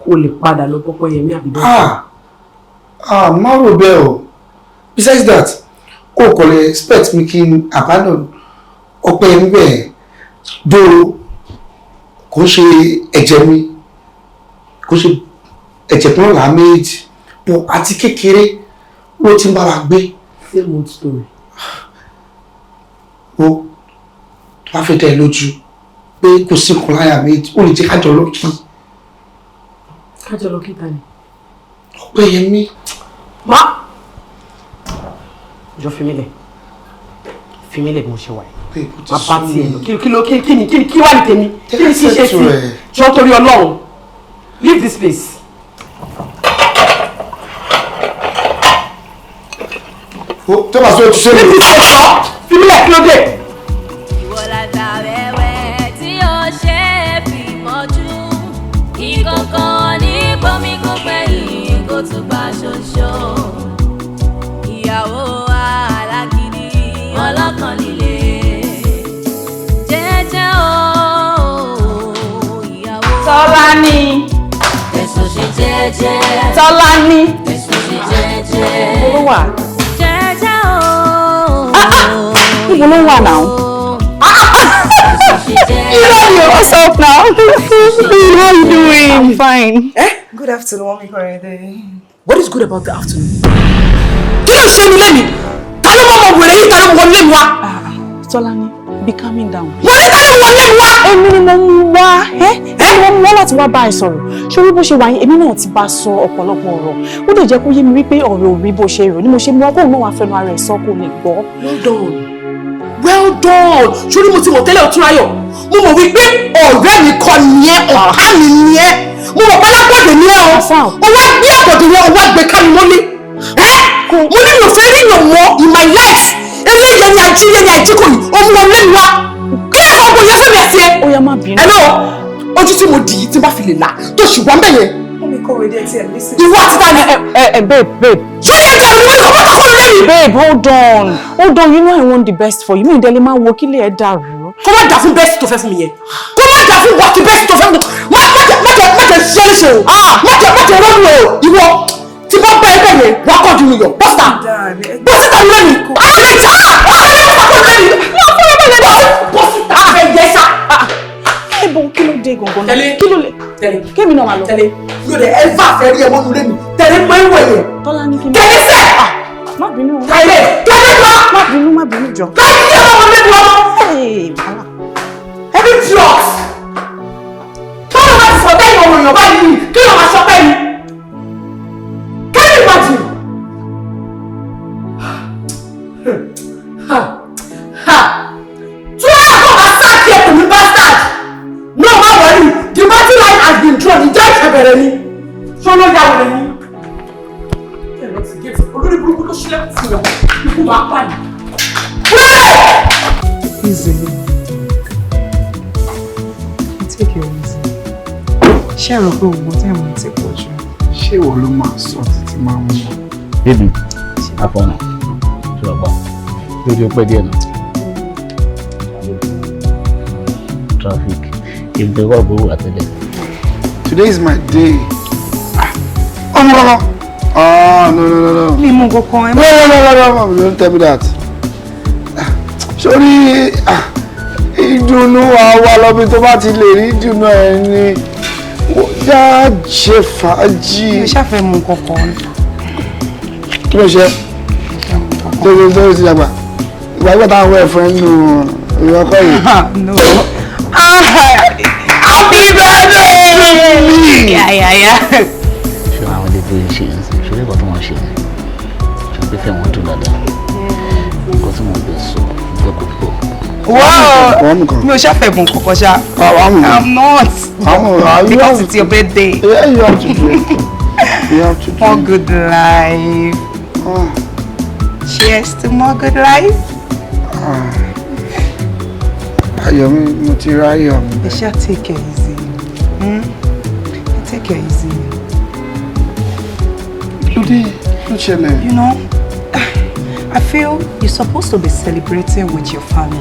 Kó lè padà lọ pọ́pọ́ yẹmí àbíbẹ́. Má rò bẹ́ẹ̀ o. Besides that, o kò lè expect mi kí n abandon ọpẹ́ yẹmí bẹ́ẹ̀. Though kò ṣe ẹ̀jẹ̀ mi, kò ṣe ẹ̀jẹ̀ tó ń là á méjì, bọ̀ àti kékeré ló ti ń bá wa gbé. Same old story. O tó bá fẹ́ dẹ́ lójú pé kò sí nǹkan láyà méjì, ó lè jẹ́ kájọ lókì. Kájọ lókì ta ni? Ọpẹ́ yẹmí. Má! Jọ fi mí lẹ̀ bí mo ṣe wà yìí. Má bá tiẹ̀ lọ. Kí wá ní tèmi? Kí ni ṣíṣe sí? Jọ torí Ọlọ́run. Leave this place. Tó bá sọ ètò ṣe lè. Fi mí lẹ̀ kí ló dé? ìwọ làgbà wẹ́wẹ́ tí ó ṣe é fi mọ́jú ìkọ̀kọ̀ ní bomi kó gbẹ̀yìn kó tún gbà ṣoṣo ìyàwó alágídí ọlọ́kàn líle jẹ́jẹ́ o ìyàwó. Tọ́lání. Bẹ̀sùn ṣe jẹ́jẹ́. Tọ́lání. Bẹ̀sùn ṣe jẹ́jẹ́. Níbo ló wà? Jẹ́jẹ́ o. Níbo ló wà náà? What's up now? How you doing? I'm fine. Good afternoon, mommy. What is good about the afternoon? Kí ló ṣe mi lẹ́nu? Ta ló mọ̀ ọmọ wèrè yìí ta ló wọlé mi wá? Tolani, be calming down. Mo ní ta ló wọlé mi wá? Èmi ni mo mú wá. Èmi mo mú wá láti wá bá ẹ sọ̀rọ̀. Ṣé orí bó ṣe wà yín? Èmi náà ti bá sọ ọ̀pọ̀lọpọ̀ ọ̀rọ̀. Ó dẹ̀ jẹ́ kó yé mi wípé ọ̀rọ̀ ò rí bó ṣe rò. Ni mo ṣe mú wá kó náà wá fẹnu ara ẹ̀ sọ kó lè gbọ́. Well done. Ṣorí mo ti mọ̀ tẹ́lẹ̀ Ọ̀túnráyọ̀. Mo mọ̀ wípé ọ̀rẹ́ mi kọ́ nìyẹn, ọ̀tá mi nìyẹn. Mo mọ̀ pálábọ̀dé ní ẹ̀ o. Ó wá gbé àbọ̀dé yẹn, ó wá gbé ká mi mọ́lé. Mo ní mi ò fẹ́ rí yàn mọ́ in my life. Eléyìí ni àjí yẹn ni àjíkò yìí. Ó mú wọn lé mi wá. Kí ló kọ́ gbòòyẹ fún mi àti ẹ? Ó yá má bínú. Hello, ojú tí mo dì í tí bá fi lè là tó ṣùgbọ́n bẹ́ẹ̀ yẹn. Ìwọ àti tani. Babe. Ṣé yẹn jẹ́ ìwé ìkọ́kọ́ tó kọ́ lẹ́yìn? Babe, hold on. You know I want the best for you. Mi ìdẹ́lẹ̀ máa wo kí lè ẹ dàrú. Kó má dà fún best tó fẹ́ fún mi yẹn. Kó má dà fún wọ́ọ̀kì best tó fẹ́ fún mi. Má jẹ́ ṣe é ṣe o. Má jẹ́ rọ́ọ̀lù o. Ìwọ tí bá bẹ́ẹ̀ bẹ́ẹ̀ yẹn wà á kọ́ ju mi yọ. Bọ́sítà lẹ́nu. Àlejò bọ́sítà fẹ́ yẹ sá. Ẹ̀bùn kí ló dé gangan náà? Tẹ̀lé. Kí ló lè? Kémi náà máa lọ. Tẹ̀lé. Yóò dé ẹ fà fẹ́ rí ẹ mọ́nu lé mi. Tẹ̀lé pé ìwé yẹn. Tọ́lá ní kí n Tẹ̀lé sẹ́. Má bínú. Tẹ̀lé wá. Má bínú jọ. Tẹ̀lé ní ọmọ mi lé wọn. Every drugs. Tọ́lá máa ti sọ bẹ́ẹ̀ ni ọmọ èèyàn báyìí kí ló máa sọ bẹ́ẹ̀ ni. Can you imagine? Tí wọ́n yà kó máa sáàkì ẹ̀kọ́ mi bastard. No, má wọrí. The battle line has been drawn. Ìjà ìṣẹ̀bẹ̀rẹ̀ ni. Ṣọ́nà ìyá wọlé ni. Olórí burúkú ló ṣílẹ̀kùn fún wọn. Ikú máa pa ni. Easy. Take it easy. Ṣé ẹ̀rọ pé ògbó tí ẹ̀mọ̀ ti pọ̀ jù? Ṣé ìwọ ló máa sọ títí máa mú ọ? Bébì, àpọ̀nà, ṣùgbọ́n lórí ọpẹ́ díẹ̀ náà. Traffic, ìbẹ̀rù ọ̀bùrù àtẹ̀lẹ̀. Today is my day. Oh no! Oh no! Mi mú kankan ẹ. No! Don't tell me that. Sorry, ìdùnnú àwa lọ́bí tó bá ti lè rí ìdùnnú ẹ̀ ni já ṣe fàájì. Mi ṣàfẹ́ mú kankan. Kí ló ṣe? Tó ti dàgbà. Ìgbà táwọn wẹ̀ fún ẹnu ìrọ́kọ̀ yìí. No. Happy birthday to me! Ṣé àwọn ilé tó ń ṣe ń sìn? Ṣé ìkọ́ tó wọ́n ṣe ni? Ṣé pé fẹ́ wọ́n dùn dáadáa? Nǹkan tí mo gbé sọ, nǹkan kò pọ̀. Wow! Mi ò ṣàfẹ́ mú kankan ṣá. I'm not. Because it's your birthday. Yeah, you have to drink. You have to drink. More good life. Cheers to more good life. Ayọ̀ mi, mo ti ráyọ̀ mi. Ẹ ṣá take it easy. Take it easy. Lóde, ló ṣẹlẹ̀. You know, I feel you're supposed to be celebrating with your family.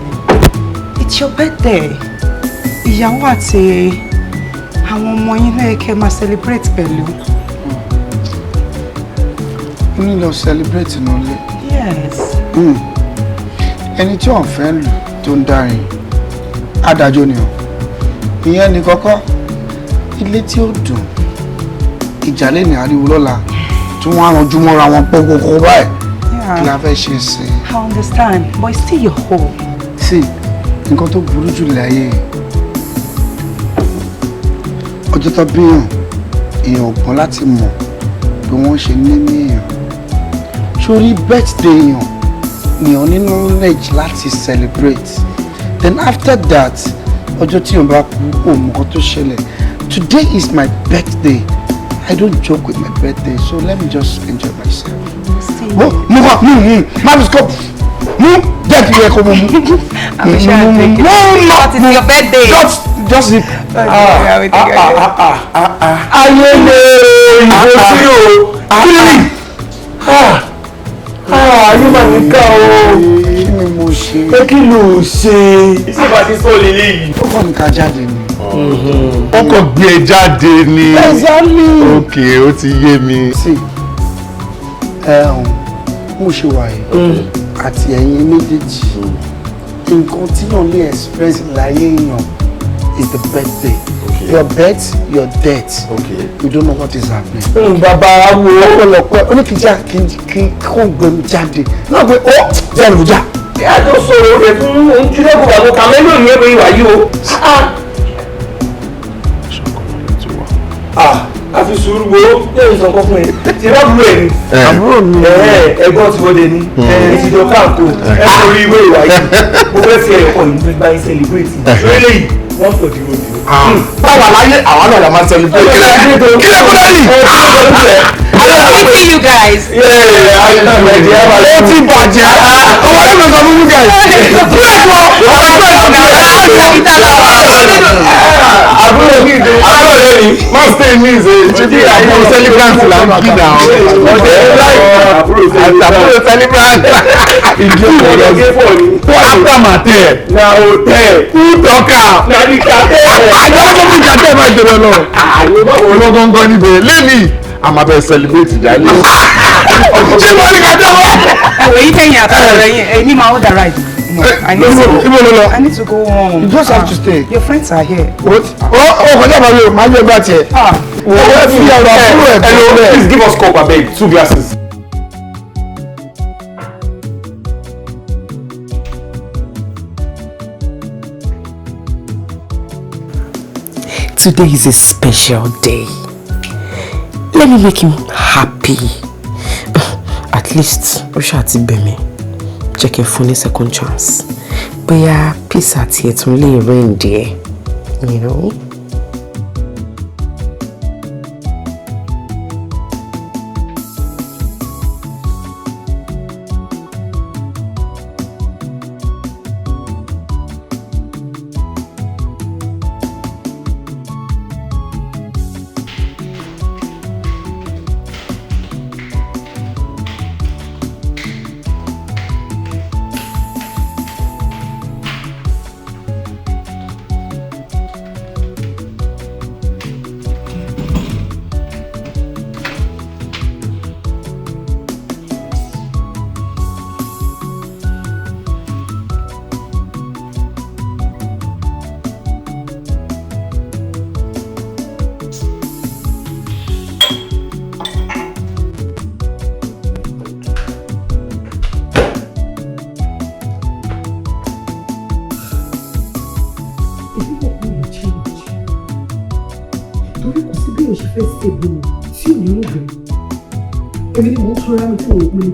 It's your birthday. Ìyàwó àti àwọn ọmọ yín náà kẹ́ máa celebrate pẹ̀lú. Ó ní lọ celebrate nílé. Yes. Ẹni tí wọ́n fẹ́ lù tó ń dárin, adájọ́ ni o. Ìyẹn ni kọ́kọ́, ilé tí ó dùn, ìjàlẹ̀ ní ariwo lọ́la, tí wọ́n á ranjú mọ́ra wọn pọ́nkọ́kọ́ báyìí. Kí la fẹ́ ṣe sí i? I understand, but it's still your home. Sí, nǹkan tó burú jù láyé ọjọ́ tó bíyàn èèyàn gbọ́n láti mọ̀ bí wọ́n ṣe ní èèyàn sórí birthday èèyàn ní knowledge láti celebrate then after that ọjọ́ tí èèyàn bá kú òun nǹkan tó ṣẹlẹ̀ today is my birthday I don't joke with my birthday so let me just enjoy myself. Move, stop. Get here, come on. I'm sure I'll take it. But it's your birthday. Just it. Ayinde, ìbòsí o. Kílì. Ayé mà ní ká o. Kí ni mo ṣe? Pé kí ló ṣe? Ìsìnkú àti sọ́ọ̀lì léyìí. Ó kàn ní ká jáde ni. Ó kàn gbé ẹ jáde ni. Exactly. Ok, ó ti yé mi. Sí. Mo ṣe wà yìí àti ẹ̀yin méjèèjì nǹkan tí yàn lè express láyé èèyàn is the birthday. Okay. Your birth, your death. Okay. You don't know what is happening. Bàbá wo ọ̀pọ̀lọpọ̀ oníkìjà kí kò gbẹ̀mí jáde. Náà pé ó jẹ́ ìrùjà. Ìyá tó sọ̀rọ̀ rẹ̀ fún ojúlẹ̀kùn àwọn kàmẹ́lò ní ẹgbẹ́ ìwà yìí o. A fi sùúrù wo yóò sọ kọ́ fún ẹ. Ṣé bá burú ẹ ni? Àbúrò mi. Ẹ̀gbọ́n ti wọlé ni. Ìtìjọ káàkó. Ẹ lórí ìwé ìwà yìí. Mo fẹ́ fi ẹ̀yọ̀kọ̀ yìí fẹ́ bá yín celebrate. Lórílẹ̀ yìí, wọ́n pọ̀ dúró dúró. Báwa láyé àwa náà la máa celebrate. Kí lè kúrò ní? I see you guys. Ó ti bàjẹ́. Ọwọ́ ló ń sọ fún you guys. Àbúrò mi ìdè. Àbúrò rẹ̀ ni. Má stay ní ìṣe. Ṣé bí àbúrò celebrant là ń bí náà? Ọ̀dẹ̀ àbúrò celebrant. Ìdí òwúrọ̀ gé fọ̀ ni. After my tẹ̀. Na hotel. Who talk am? Na the cartel. Àjọ tó fi cartel máa jẹrẹ lọ. Ológóńgó níbẹ̀. Lẹ́ni, a máa bẹ celebrate ìdálé. Ṣé wọ́n ní cartel wọ́n? Ẹ̀wẹ̀ yìí tẹ̀yìn àtàwọn rẹ̀ yẹn, ẹ̀yin máa order ride. I need to go home. You just have to stay. Your friends are here. What? Kọjá bàbá mi, màá gbé gbà tiẹ̀. Wọ́n fi ọ̀rọ̀ àbúrò ẹ̀ Hello, please give us cup abeg, 2 glasses. Today is a special day. Let me make him happy. At least, Osha ti bẹ̀ mí. Jẹ́ kí n fún ní second chance. Bóyá peace àti ẹ̀tún lè reign díẹ̀. You know?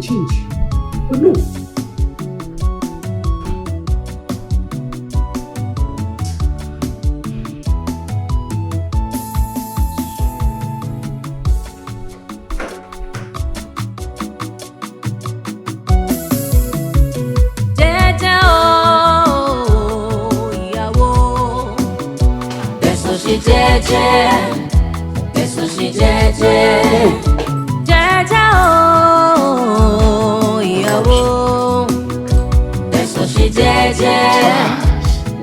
Change. But no. Jẹ́jẹ́ o ìyàwó, bẹ̀sọ̀ ṣe jẹ́jẹ́, bẹ̀sọ̀ ṣe jẹ́jẹ́. Jẹ́jẹ́ o ìyàwó, bẹ̀sọ̀ ṣe jẹ́jẹ́,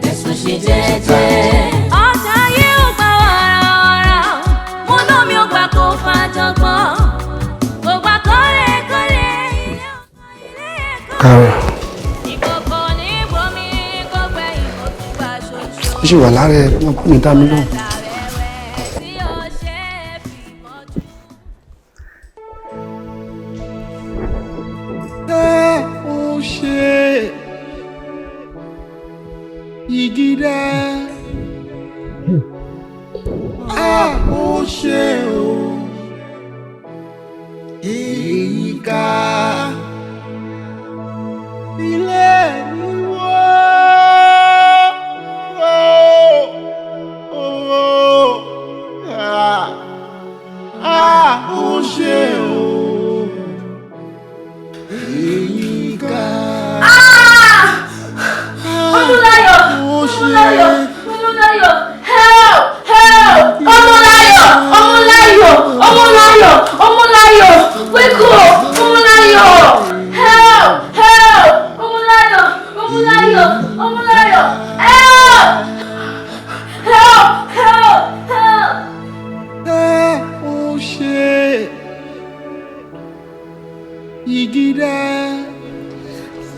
bẹ̀sọ̀ ṣe jẹ́jẹ́. Ọ̀tá yìí ò gbà wàràwàrà, mo náà mi ò gbà kó fàjọgbọ́n, kò gbà kọ́lé-kọ́lé ilé ọkọ ilé ẹ̀kọ́. Ìkòkò ní gbomi kó gbẹ̀yìn kó tún gbà ṣoṣo. Ó ṣì wà lára ẹ̀ ọkùnrin Damilola.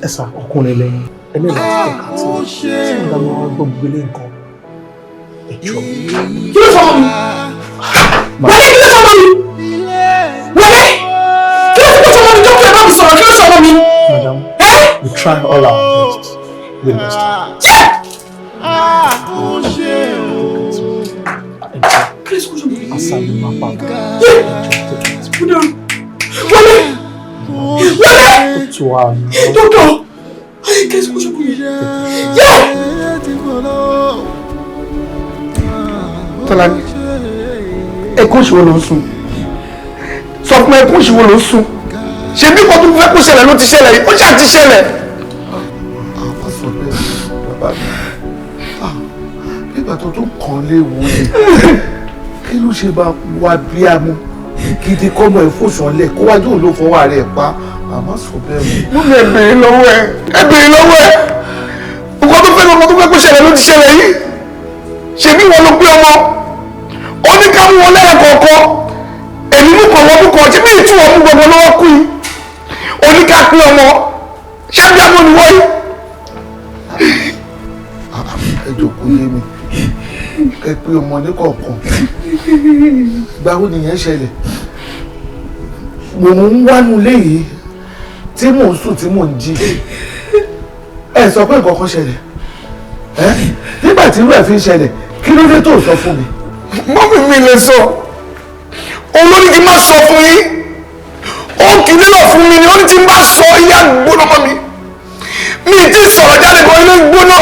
Ẹ̀sà ọkùnrin lẹ́yìn. ẹni láti tẹ̀ka tí ọ̀gá máa gbọ́ gbélé nǹkan ẹ̀jọ̀. Kí ló sọ mi? Wọlé kí ló sọ mi? Wọlé kí ló sọ mi? Dókítà bá mi sọ̀rọ̀ kí ló sọ mi? Madam, we try all our best. We understand. Asali máa pa ọ̀gá. Wọlé! To our Doctor! Qu'est-ce que je peux Tọ́lání, ẹkún ìṣòro ló ń sùn. Sọ fún ẹkún ìṣòro ló ń sùn. Ṣé bí kò tún fẹ́ kó ṣẹlẹ̀ ló ti ṣẹlẹ̀ yìí? Ó ṣáà ti ṣẹlẹ̀. Àwọn sọ bẹ́ẹ̀ bàbá mi. Nígbà tó tún kàn léwu ni. Kí ló ṣe bá wá bí amú? Gidi kọ́mọ ẹ̀ fòṣànlẹ̀ kó wájú òun ló fọwọ́ rẹ̀ pa. Àmọ́ sọ bẹ́ẹ̀ mọ́. Mo lè bèrè lọ́wọ́ ẹ̀. Ẹ bèrè lọ́wọ́ ẹ̀. Nǹkan tó fẹ́ lọ́kọ́ tó fẹ́ kó ṣẹlẹ̀ ló ti ṣẹlẹ̀ yìí. Ṣèbí wọn ló gbé ọmọ. Ó ní ká mú wọn lẹ́yìn kọ̀ọ̀kan. Èmi mú kàn wọ́n mú kàn ṣé bí ìtú wọn mú gbogbo lọ́wọ́ kú yìí. Ó ní ká pín ọmọ. Ṣáàbí àmọ́ ni wọ́n yìí. Ẹ jókòó yé mi. Ẹ pín ọmọ ní kọ̀ọ̀kan. Gbàwo nìyẹn ṣẹlẹ̀. Mò ń wánu léyìí tí mò ń sùn tí mò ń jí. Ẹ sọ pé nǹkan kan ṣẹlẹ̀. Nígbà tí irú ẹ̀ fi ń ṣẹlẹ̀ kí ló dé tó sọ fún mi. Mọ́mí mi lè sọ olórí kí n má sọ fún yín ó kì í nílò fún mi ni ó ní tí n bá sọ ìyá gbóná mọ́ mi mi ì tí ì sọ̀rọ̀ jáde kan ilé gbóná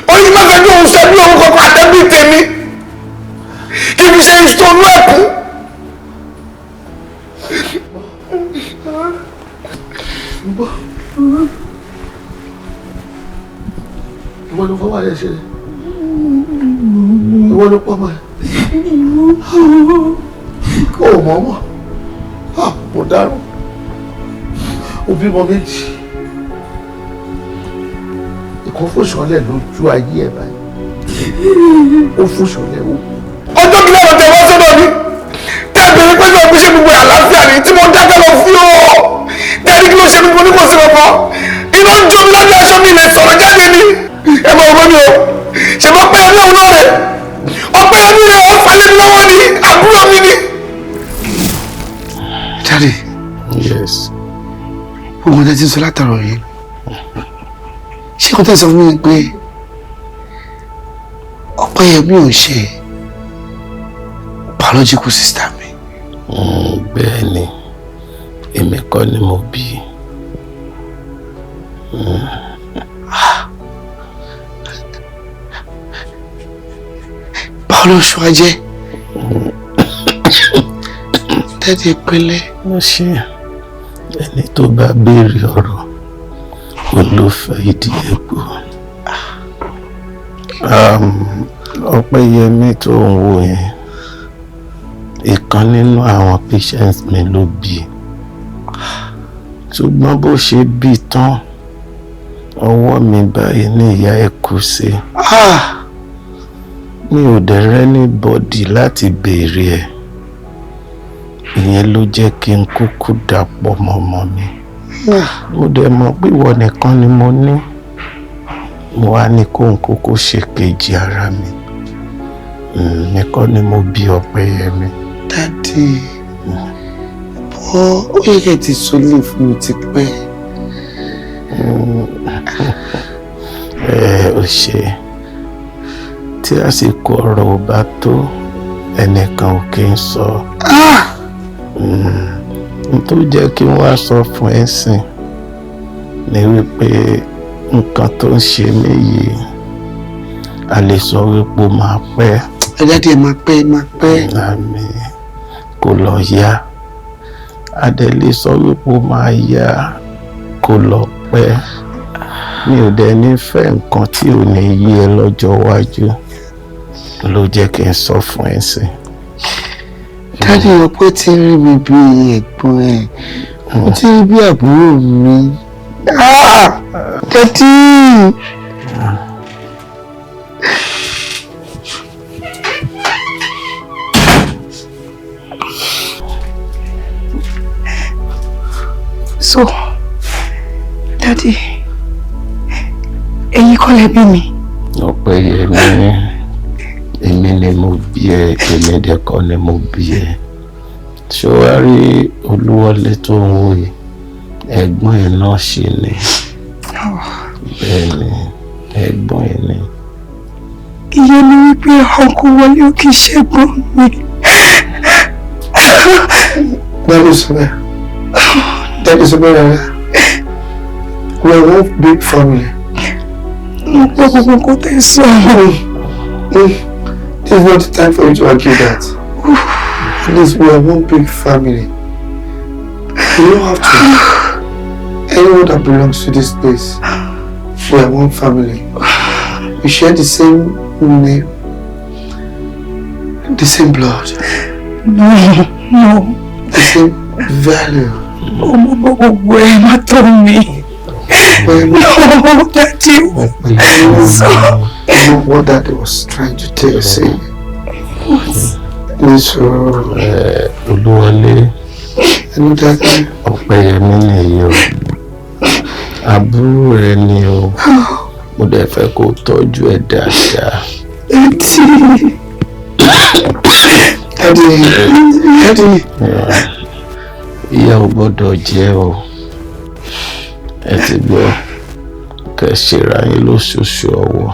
ó ní kí n má fẹ́ bí òun sọ bí òun kankan àtẹ́bí tèmi kí n fi ṣe ìtọ́nú ẹ̀kú. Ìwọ ló fọwọ́ rẹ̀ ṣe. Ìwọ ló pọ̀ mọ́ ẹ. Kó o mọ̀ mọ́. Mo dárò. O bímọ méjì. Ìkan fòṣànlẹ̀ lójú ayé ẹ̀ báyìí. Ó fòṣànlẹ̀ o. Ọjọ́ kí lẹ́nu tẹ̀ wá sọ́dọ̀ mi. Tẹ́bìrì pé lọ́ọ́ fi ṣe gbogbo àlàáfíà ni tí mo dákẹ́ lọ fi ó. Dáadé kí ló ṣe gbogbo ní kò sí ọkọ. Iná ń jó mi lábẹ́ aṣọ mi lè sọ̀rọ̀ jáde ni. Ẹ máa wọ́n mi o. Ṣé mo pẹ́ ẹ̀mí òun náà rẹ̀? Ọpẹ́ ẹ̀mí rẹ̀ wọ́n falẹ̀ mi lọ́wọ́ ni àbúrò mi ni. Daddy. Yes. Gbogbo ọ̀dẹ ti sọ látàrọ̀ yìí. Ṣé kò tẹ́ sọ fún mi pé ọpẹ́ ẹ̀mí ò ṣe biological sister mi? Bẹ́ẹ̀ ni, èmi kọ́ ni mo bí. Báwo ló ṣe wá jẹ́? Daddy pẹ̀lẹ́. Mo ṣe ẹni tó bá béèrè ọ̀rọ̀ olófẹ́ ìdí egbò. Ọpẹ́yẹmí tó ń wò yẹn ìkan nínú àwọn patients mi ló bí, ṣùgbọ́n bó ṣe bí tán ọwọ́ mi báyìí ní ìyá ẹ̀ kú sí. Mi ò dẹ̀ rẹ́ni bọ́dì láti béèrè ẹ̀, ìyẹn ló jẹ́ kí n kúkú dàpọ̀ mọ́mọ́ mi. Mo dẹ̀ mọ̀ pé ìwọ nìkan ni mo ní, mo wá ní kó n kúkú ṣe kejì ara mi. Nìkan ni mo bí Ọpẹ́yẹmí. Daddy, bọ́ ó yẹ kẹ́ ti sọlé fún mi ti pẹ́. Ó ṣe tí àsìkò ọ̀rọ̀ ò bá tó ẹnìkan ò kí ń sọ. N tó jẹ́ kí wọ́n á sọ fún ẹ sìn ni wípé nǹkan tó ń ṣe mí yìí a lè sọ wípé ó máa pẹ́. Daddy ẹ máa pẹ́. Àmín. Kó lọ yá. A dẹ̀ lè sọ wípé ó máa yá kó lọ pẹ́. Mi ò dẹ̀ ní fẹ́ nǹkan tí ò ní yí ẹ lọ́jọ́ iwájú ló jẹ́ kí n sọ fún ẹ sìn. Daddy Ọpẹ́ ti rí mi bí ẹ̀gbọ́n ẹ̀, ó ti rí bí àbúrò mi. Daddy. So, Daddy, ẹ̀yin kọ́ lẹ bí mi. Ọpẹ́yẹmí, èmi ni mo bí ẹ, èmi dẹ̀ kọ́ ni mo bí ẹ. Ṣé wàá rí Olúwọlé tó ń wò yìí? Ẹ̀gbọ́n ẹ̀ náà ṣì ni. Bẹ́ẹ̀ ni, ẹ̀gbọ́n ẹ̀ ni. Ìyẹn ni wípé ọkọ Wọlé ò kì í ṣẹ̀gbọ́n mi. That is where we're one big family. This is not the time for you to argue that. Please, we are one big family. You don't have to. Anyone that belongs to this place, we are one family. We share the same name, the same blood. No. The same value. No, Daddy. So, what Daddy was trying to tell you, say. Olúwọlé, Ọpẹ́yẹmí nìyí o, àbúrò rẹ ni o, mo dẹ̀ fẹ́ kó tọ́jú ẹ̀ dáadáa. Daddy. Ìyà ò gbọ́dọ̀ jẹ́ o, ẹ ti gbọ́, kẹ́ ṣera yín lóṣooṣù ọwọ́.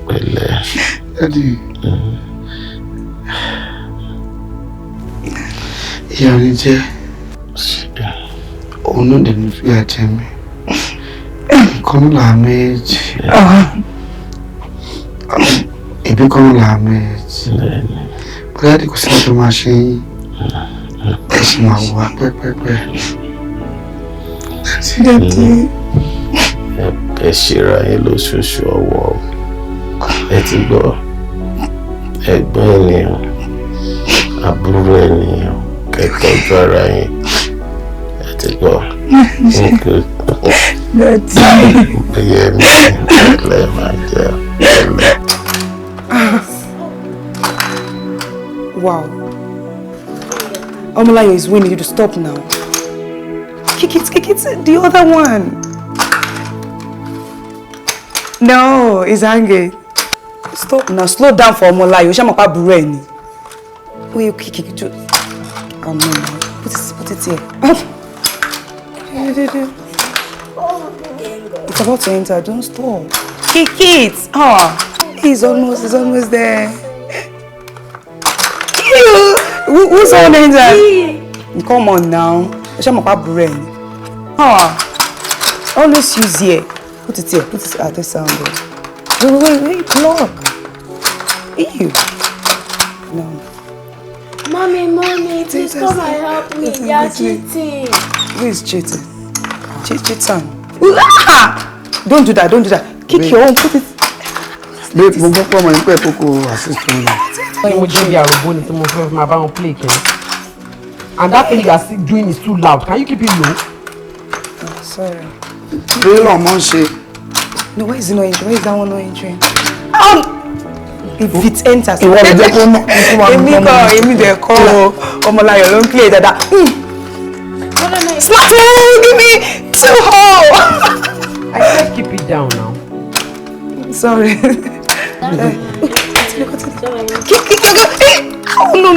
Pẹ̀lẹ́. Daddy. Ìyà ni jẹ́. Òun náà dẹ̀ ní fìyà jẹ mí. Nǹkan là méjì. Ebi kan là méjì. Bóyá Daddy kò sí ọjọ́ máa ṣe yín. Ẹ sì máa wà pẹ́pẹ́pẹ́. Daddy. Ẹ ṣera yín lóṣooṣù ọwọ́. Ẹ ti gbọ́, ẹ̀gbọ́n ènìyàn, àbúrò ènìyàn, kẹ́ tọ́jú ara yín. Ẹ ti gbọ́. Ọpẹ́yẹmí, ẹ̀lẹ́ máa jẹ́ ẹ̀lẹ́. Wow. Omolayo is winning you to stop now. Kick it, the other one. No, he's angry. Stop now, slow down for Omolayo. Shama pa bureni. Wait, kick it. No. Put it here. It's about to enter, don't stop. Kick it. He's almost there. Who's on enter? Come on now. Shama pa bureni. Always use here. Put it at the sound. Wait, look. Ew. No. Mommy, please come and help me. They are cheating. Who is cheating? Cheating. Don't do that. Kick your own, put it. Babe, mo gbọ́ pọ̀ mọ́ ní pẹ́ kókó assist me. Mo jẹ́ bí àròbó ni tí mo fẹ́ máa bá wọn play kẹ́ni. And that thing you are still doing is too loud. Can you keep it low? Sorry. No, why is it not entering? Why is that one not entering? If it enters, you want to get one? Emi de call Omolayo ló ń play dada. Smarty, give me 2 holes. I said keep it down now. Sorry. No,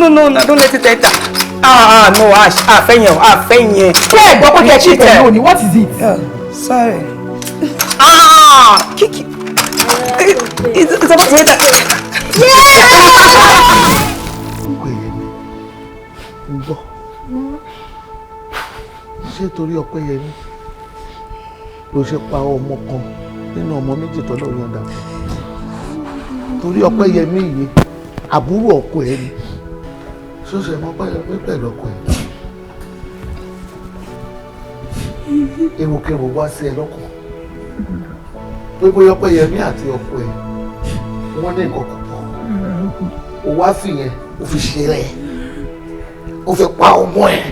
don't let it enter. No, Ash. Fẹ́yìn. Wait, but what cheated? What is it? Sorry. Kick it. It's about to enter. Ṣé torí Ọpẹ́yẹmí ló ṣe pa ọmọ kan nínú ọmọ méjì tó lọ́ọ́ yọ̀ǹda fún? Torí Ọpẹ́yẹmí yìí àbúrò ọkọ ẹ̀ ni. Ṣọ́ṣẹ́ mọ́ Ọpẹ́yẹmí pẹ̀lú ọkọ ẹ̀. Èròkèrò wá sí ẹ lọ́kàn. Pé bóyá Ọpẹ́yẹmí àti ọkọ ẹ̀ wọ́n ní nǹkan kan pọ̀. Ó wá fìyẹn, ó fi ṣe rẹ̀. Ó fi pa ọmọ ẹ̀.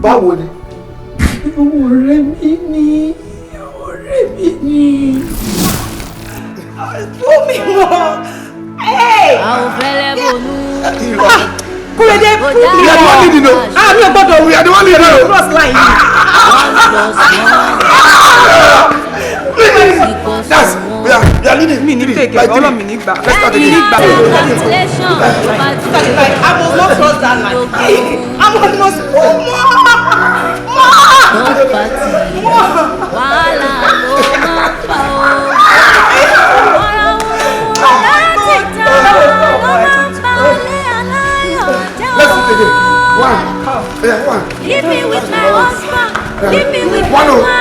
Báwo ni? Ọ̀rẹ́ mi ni. Tú mi mọ́. Àwọn fẹ́lẹ́ bonú. Kò Kúrẹ́dé, we are the one leading o. Mi ò gbọ́dọ̀. We are the one leading o. Cross line. Yes, we are leading. Mi ní take it, ọlọ́ mi ní gbà. Let's start again. I must not cross that line. I must Leave me with my husband. Leave me with my wife.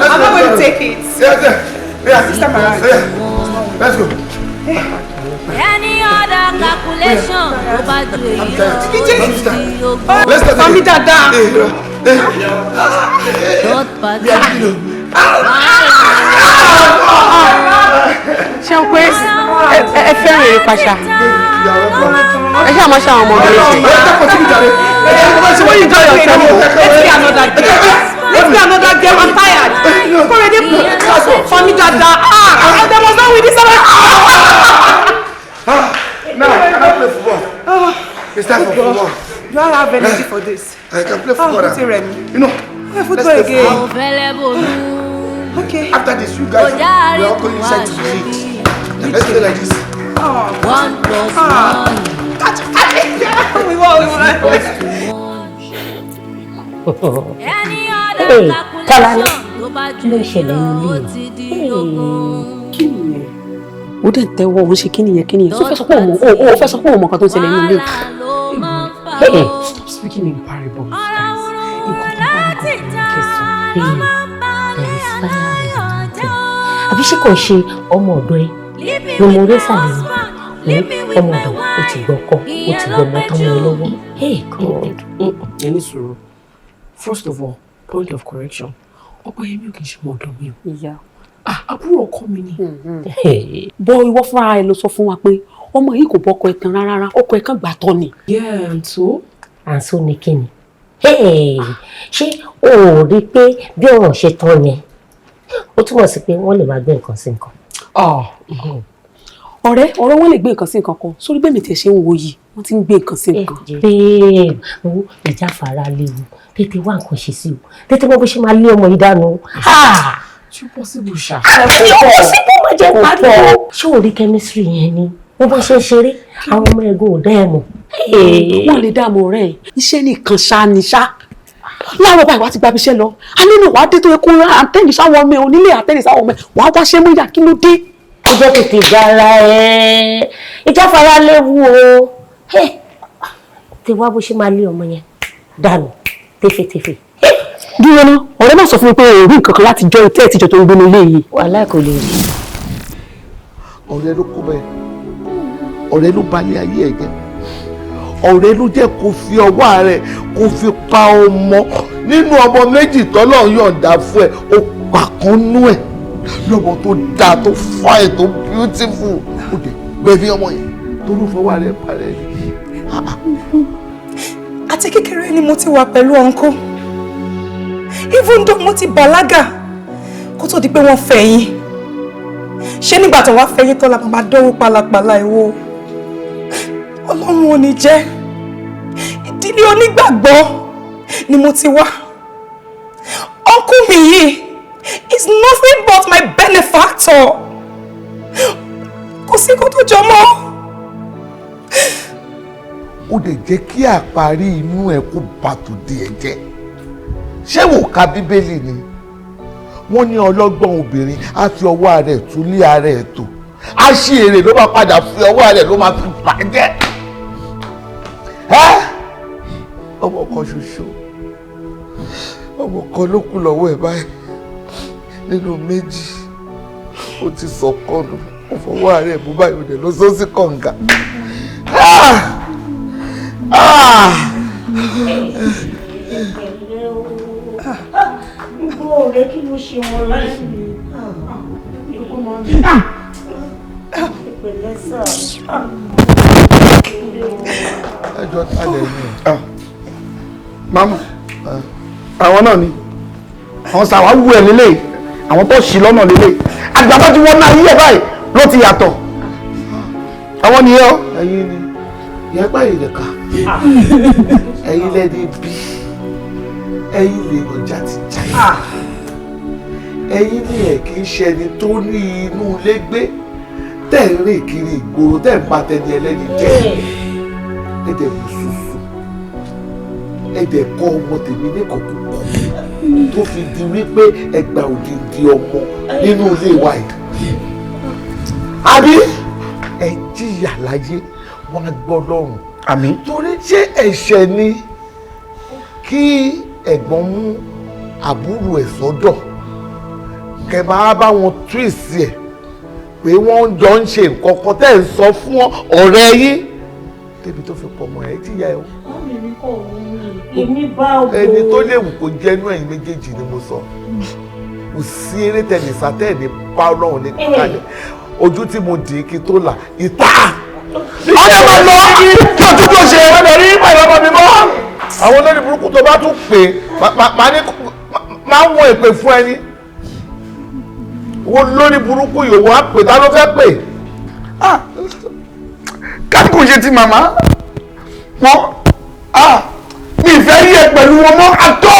I'm not going to take it. This time around. Let's go. Any other calculation about Let's start Mami dada. Ṣé o pé ẹ fẹ́ràn èrè pàṣà? Ẹ ṣáà máa ṣàwọn ọmọ mi léṣe. Let's get another game. Let's get another game. I'm tired. Already Mami dada. There was no with this. Now, I can play football. It's time for football. Do I have energy for this? I can play football. You know, football again. Okay. After this, you guys, we are all going inside to eat. Let's play like this. One plus one. We won. Any other calculation kí ló ṣẹlẹ̀ nílé kí nìyẹn ó dẹ̀ tẹ́wọ́ ó ṣe kí nìyẹn tó fẹ́ sọ pé ó fẹ́ sọ pé òun mọ̀ kan tó ń ṣẹlẹ̀ nílé. Stop speaking in parables, guys. Nǹkan tó bá nǹkan kẹsàn-án. There is fire in the mountain. Àbí ṣé kò ṣe ọmọ ọ̀dọ́ ẹ ni mo rẹ́ sàlẹ̀ ní ọmọ ọ̀dọ́ ó ti gbọ́kọ̀ ó ti gbọ́mọ tán mọ́ ẹ lọ́wọ́. Hey God. Ẹni sọ̀rọ̀. First of all, point of correction. Ọkọ yẹn mi ò kì í ṣe ọmọ ọ̀dọ̀ mi o. Ìyá. Àbúrò ọkọ mi ni. Bọ́ ìwọ fúnra ẹ ló sọ fún wa pé ọmọ yìí kò bọ́kọ ẹ tán rárá ọkọ ẹ kàn gbà tọ́ ni. Yeah, and so? And so ni kí ni? Ṣé o ò rí i pé bí ọ̀rọ̀ ṣe tán yẹn ó túmọ̀ sí pé wọ́n lè máa gbé nǹkan sí nǹkan. Ọ̀rẹ́ wọn lè gbé nǹkan sí nǹkan kan sórí bẹ́ẹ̀ mi tẹ̀ ṣe ń wo yìí wọ́n ti ń gbé nǹkan sí nǹkan. Babe, ìjà fara léwu tètè wá nǹkan ṣe sí o tètè wọ́n bó ṣe máa lé ọmọ yìí dànù. Ṣé possible ṣá? Possible má jẹ́ pariwo. Ṣé o rí chemistry yẹn ni wọ́n bá ṣe ń ṣeré àwọn ọmọ ẹ̀gbọ́n ò dá ẹ̀ mọ̀. Wọ́n lè dààmú ọ̀rẹ́ ẹ̀ iṣẹ́ nìkan ṣá ni ṣá. Láàárọ̀ báyìí wá ti gba ibiṣẹ́ lọ a nínú wàá dé tó yẹ kó àtẹ́nì sáwọn ọmọ ẹ̀ onílé àtẹ́nì sáwọn ọmọ ẹ̀ wàá wá ṣe mú ìyá kí ló dé. Ọjọ́ tètè gara ẹ̀ ìjáfara léwu o tí wá bó ṣe máa lé ọmọ yẹn dànù tẹfẹtẹfẹ. Dúró ná ọ̀rẹ́ náà sọ fún mi pé o rí nǹkan kan láti jọ ìtẹ́ ìtìjọ tó ń gbénu ilé yìí. Wàhálà kò lè rí. Ọ̀rẹ́ ló kó bẹ́ẹ̀ ọ̀rẹ́ ló balẹ̀ ayé ẹ̀ jẹ́ ọ̀rẹ́ ló jẹ́ kó fi ọwọ́ rẹ̀ kó fi pa ọmọ nínú ọmọ méjì tọ́lọ́ yọ̀ǹda fún ẹ ó pa kan nú ẹ̀ lọ́mọ tó dáa tó fine tó beautiful ó dé gbẹ̀bí ọmọ yẹn tó ló fọwọ́ rẹ̀ parẹ́ ni. Àti kékeré ni mo ti wà pẹ̀lú ọ̀nkọ́ even though mo ti bàlágà kó tó di pé wọ́n fẹ́ yín ṣé nígbà tó wá fẹ́ yín tọ́lá máa dánwó pálapàla ìwọ Ọlọ́run ò ní jẹ́ ìdílé onígbàgbọ́ ni mo ti wá ọ̀nkọ́ mi yìí is nothing but my benefactor kò sí kó tó jọ mọ́. Ó lè jẹ́ kí àparí inú ẹ̀ kó bà tòde ẹ̀ jẹ́ ṣé wò ká bíbélì ni wọ́n ní ọlọ́gbọ́n obìnrin á fi ọwọ́ rẹ̀ túlé ara ẹ̀ tó á ṣí èrè ló máa padà fi ọwọ́ rẹ̀ ló máa fi bàjẹ́ ọmọ kan ṣoṣo ọmọ kan ló kù lọ́wọ́ ẹ̀ báyìí nínú méjì ó ti sọ kọ́nù ó fọwọ́ rẹ̀ mú báyìí ó dẹ̀ lọ sósì kànga. Ọ̀rẹ́ kí ló ṣe wọn láìsí? Ẹjọ́ tálẹ̀ ni. Mama, àwọn náà ni. Àwọn sàwáwú ẹ̀ lélẹ̀. Àwọn tó ṣì lọ́nà lélẹ̀. Àgbàbá tí wọ́n náà yí ẹ̀ báyìí ló ti yàtọ̀. Àwọn nìyẹn o. Ẹ̀yin ni. Ìyá gbà yìí lẹ̀ka. Ẹ̀yin lẹ́ni bí. Ẹ̀yin lè lọ jàtìjà. Ẹ̀yin ni ẹ̀ kì í ṣe ẹni tó ní inú ilé gbé. Tẹ̀ ń rìn kiri ìgboro tẹ̀ ń bá tẹni ẹlẹ́ni jẹ́. Ẹ̀dẹ̀ kò ṣoṣo. Ẹ̀dẹ̀ kọ́ ọmọ tèmi ní kọ̀kọ̀kọ̀ tó fi di wípé ẹgbà òdìdí ọmọ nínú ilé wa yìí. Àbí ẹ jìyà láyé wọn á gbọ́ lọ́rùn. Àmín. Torí ṣé ẹ̀ṣẹ̀ ni kí ẹ̀gbọ́n mú àbúrò ẹ̀ sọ́dọ̀ kẹ máa bá wọn túwìsì ẹ̀ pé wọ́n jọ ń ṣe nǹkan kan tẹ́ ń sọ fún ọ̀rẹ́ yín débi tó fi pọ̀ mọ́ ẹ̀ jìyà ẹ̀ o. èmi bá o. ẹni tó léwu kò jẹ́nu ẹ̀yin méjèèjì ni mo sọ kò sí eré tẹ̀lé sátẹ́ẹ̀nì bá ọlọ́run ní kíkàlẹ̀ ojú tí mo dì í kí tó là ìta. Ọ̀dọ̀ máa lọ tó tún tó ṣe ẹ̀rọ rí pẹ̀lú ọmọ mi mọ́. Àwọn olórí burúkú tó bá tún pè máa ń wọ èpè fún ẹni. Wọ́n lórí burúkú yòówó á pè tá ló fẹ́ pè. Káàdì kò ṣe ti màmá. Wọ́n mi ìfẹ́ rí ẹ pẹ̀lú wọn mọ́ àtọ́.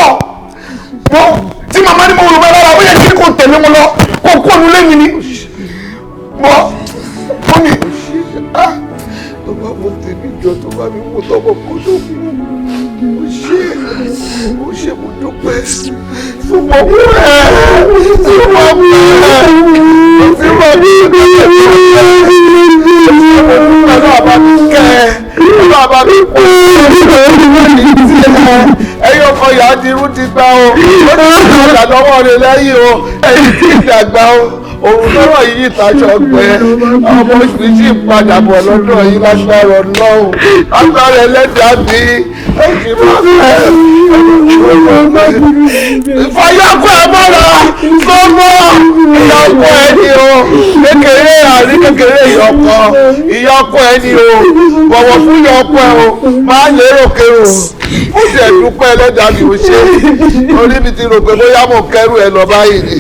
Wọ́n tí màmá ní mo rò bá lára bóyá kí kò tẹ̀lé wọn lọ kó kó nu lẹ́yìn ni. Wọ́n mi. Tó bá mo tèmi jọ tó bá mi mú tọ́mọ kó tó kú. Ó ṣe mo dúpẹ́. Súnmọ́ mú ẹ̀. Súnmọ́ mú ẹ̀. Súnmọ́ mú ẹ̀. Ọlọ́run bá mi kẹ́ ẹ. Ọlọ́run bá mi kú. Ẹyọ ọkọ ìyá ti rú ti gbá o. Ó ti ṣe ìgbà lọ́wọ́ rẹ̀ lẹ́yìn o. Ẹyin tí ìdàgbà o. Òun lọ́rọ̀ yìí ìtaṣọ gbẹ. Ọmọ oṣù tí ń padà bọ̀ lọ́dọ̀ yìí lágbára Ọlọ́run. Agbára ẹlẹ́dàá mi. Ẹ̀jẹ̀ máa fẹ́. Ìfọyọ́kọ̀ ẹ̀ mọ́ra. Sọ́mọ́. Ìyá ọkọ ẹ ni o. Kékeré àrí kékeré ìyọkọ. Ìyá ọkọ ẹ ni o. Bọ̀wọ̀ fún ìyá ọkọ ẹ o. Máa lérò kérò. Ó ti ẹ̀dúpẹ́ ẹlẹ́dàá mi ò ṣe. Orí mi ti rò pé bóyá mo kẹ́rù ẹ lọ báyìí ni.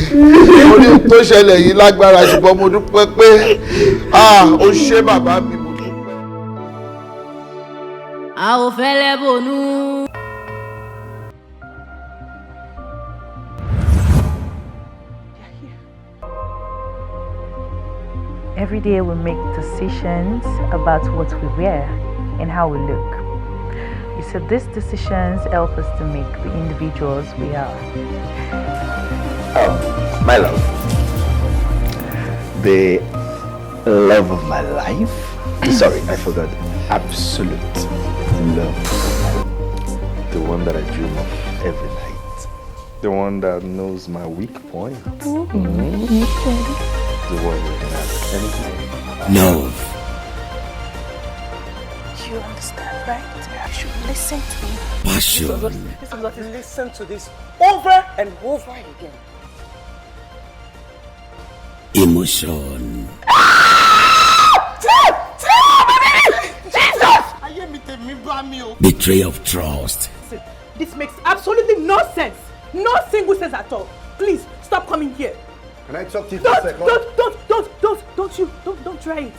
Orí tó ṣẹlẹ̀ yìí lágbára ṣùgbọ́n mo dúpẹ́ pé ó ṣe bàbá mi mo dúpẹ́. A ò fẹ́ lẹ́bùnú. Every day we make decisions about what we wear and how we look. You said these decisions help us to make the individuals we are. My love. The love of my life. Sorry, I forgot. Absolute love. The one that I dream of every night. The one that knows my weak point. The one that can ask anything. Love. You understand, right? You should listen to me. Passion. Listen to this over and over again. Emotion. Betrayal of trust. This makes absolutely no sense. No single sense at all. Please stop coming here. Can I talk to you for a second? Don't try it.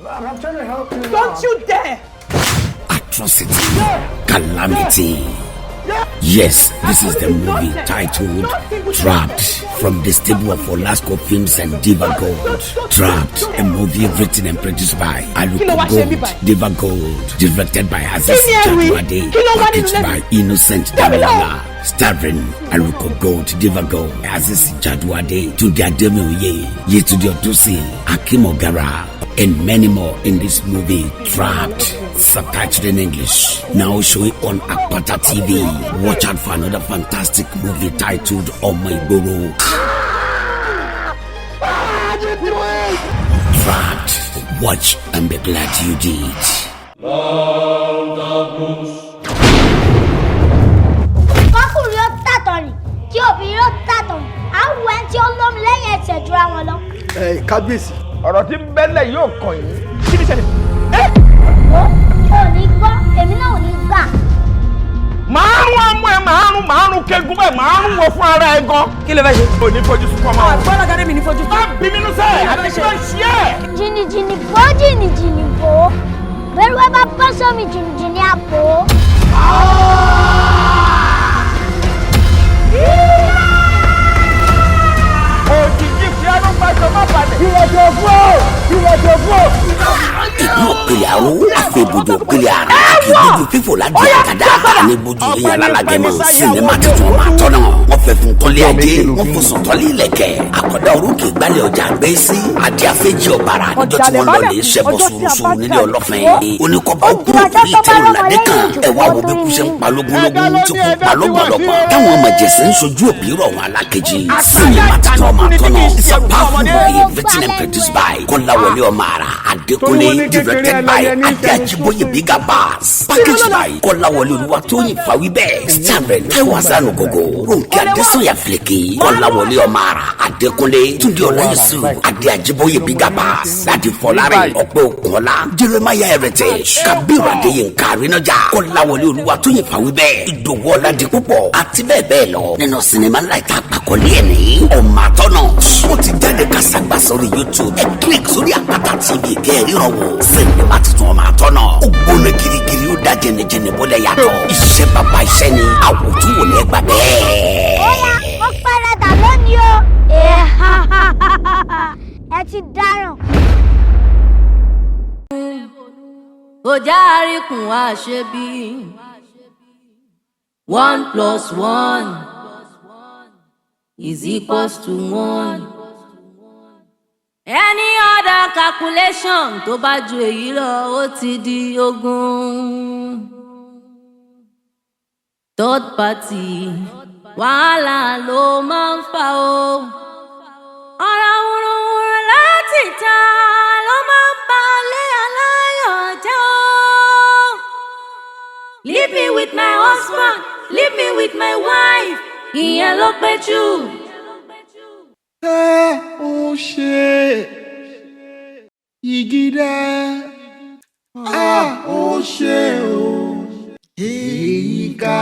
I'm trying to help you. Don't you dare! Atrocity. Calamity. Yes, this is the movie titled Trapped, from the stable of Olasco Films and Diva Gold. Trapped, a movie written and produced by Aluko Gold, Diva Gold, directed by Aziz Jadwade, packaged by Innocent Damilola, starring Aluko Gold, Diva Gold, Aziz Jadwade, Tunde Ademioye, Yetunde Odusi, Akim Ogara, and many more in this movie, Trapped, subtitled in English, now showing on APATATV. Watch out for another fantastic movie titled Omo Igboro. Trapped. Watch and be glad you did. Kọ́kùnrin ó tàtọ̀ rìn, kí obìnrin ó tàtọ̀ rìn, àwọn ẹni tí ó lómi lẹ́yìn ẹsẹ̀ jura wọn lọ. Kábíyèsí, ọ̀rọ̀ tí ń bẹ́lẹ̀ yóò kàn yín. Kí ni ṣẹlẹ̀? Ò ní gbọ́, èmi náà ò ní gbà. márùn amú ẹ márùn kẹgùn bẹ́ẹ̀ márùn wọ fún ara ẹ gan. Kí ló fẹ́ ṣe? O ní fojú sunkún ọmọ. Àgbọ̀nà gàdé mi ní fojú. Má bí mi nú sẹ́, àti ṣe ń ṣe é. Jìnnìjìnnì bó. Bẹ́rù ẹ bá bọ́ sómi jìnnìjìnnì àpò. Òjijì fi ẹnu gbàjọ má balẹ̀. Ìrẹ̀jẹ̀ fún. Ìlú òpèlè àrò àfẹ́bùdó òpèlè àrà ìbùdó fífò ládìí àkàdá ní bójú yẹn alálàgẹmọ sinimá tuntun máa tọ́nà wọ́n fẹ́ fún tọ́lé ajé wọ́n fò sùn tọ́lé ilẹ̀kẹ̀ àkọ́dá orókè gbalẹ̀ ọjà gbé sí adé afẹ́jì ọ̀bàrà níjọ́ tí wọ́n lọ lè ṣẹ́bọ̀ sùúrùsùúrù nílé ọlọ́fin oníkọ́bà òkúrò bí ìtẹ́rù ládé kan ẹ̀wà wo bí kúṣẹ́ ń pa lógúnlógún tí kò pa lọ́gbọ̀lọ́gbọ̀ táwọn ọmọ jẹ̀sẹ̀ ń sojú òbí rọ̀ wọn alákejì sinimá tuntun máa tọ́nà it's a powerful movie written and produced by Kọ́láwọlé Ọmọ-Àrà Adekunle directed by Adekunle Bigger Bass packaged by Kọ́láwọlé Olúwatóyìn Fáwíbẹ̀ starring Táíwò Hassan Ògògò Rónkẹ́ Adésànyà Fìlẹ̀kì Kọ́láwọlé Ọmọ-Àrà Adekunle Túndé Ọláyẹsù Adekunle Bigger Bass Ládi Fọlárin Ọpẹ́ Òkúnọlá Jeremiah Heritage Kabiru Adéyínká Arínájà Kọ́láwọlé Olúwatóyìn Fáwíbẹ̀ Ìdòwú Ọládipúpọ̀ àti bẹ́ẹ̀ bẹ́ẹ̀ lọ nínú sinimá láìta àpàkọ́lé ẹ̀ ní Ọmọ Àtọ́nà ó ti jáde kásàgbà sórí YouTube ẹ click sórí Àpáta TV kẹ́ẹ̀ríran wò sinimá tuntun Ọmọ Àtọ́nà ó gbóná girigiri ó dá jẹnijẹni bọ́lẹ̀ yàtọ̀ iṣẹ́ bàbá iṣẹ́ ni àwòtúwò lẹ́gbà bẹ́ẹ̀. Ó paradà lónìí o. Ẹ ti dáràn. Ọjà àríkùn wá ṣe bí 1+1 is equals to 1. Any other calculation tó bá ju èyí lọ ó ti di ogún. Third party wàhálà ló máa ń fà o. Ọ̀rọ̀ wúruwúru láti ta ló máa ń balẹ̀ aláyọ̀ jẹ́ o. Leave me with my husband, leave me with my wife, ìyẹn ló pé jù. Ó ṣe ìgídá ó ṣe o èyí ká.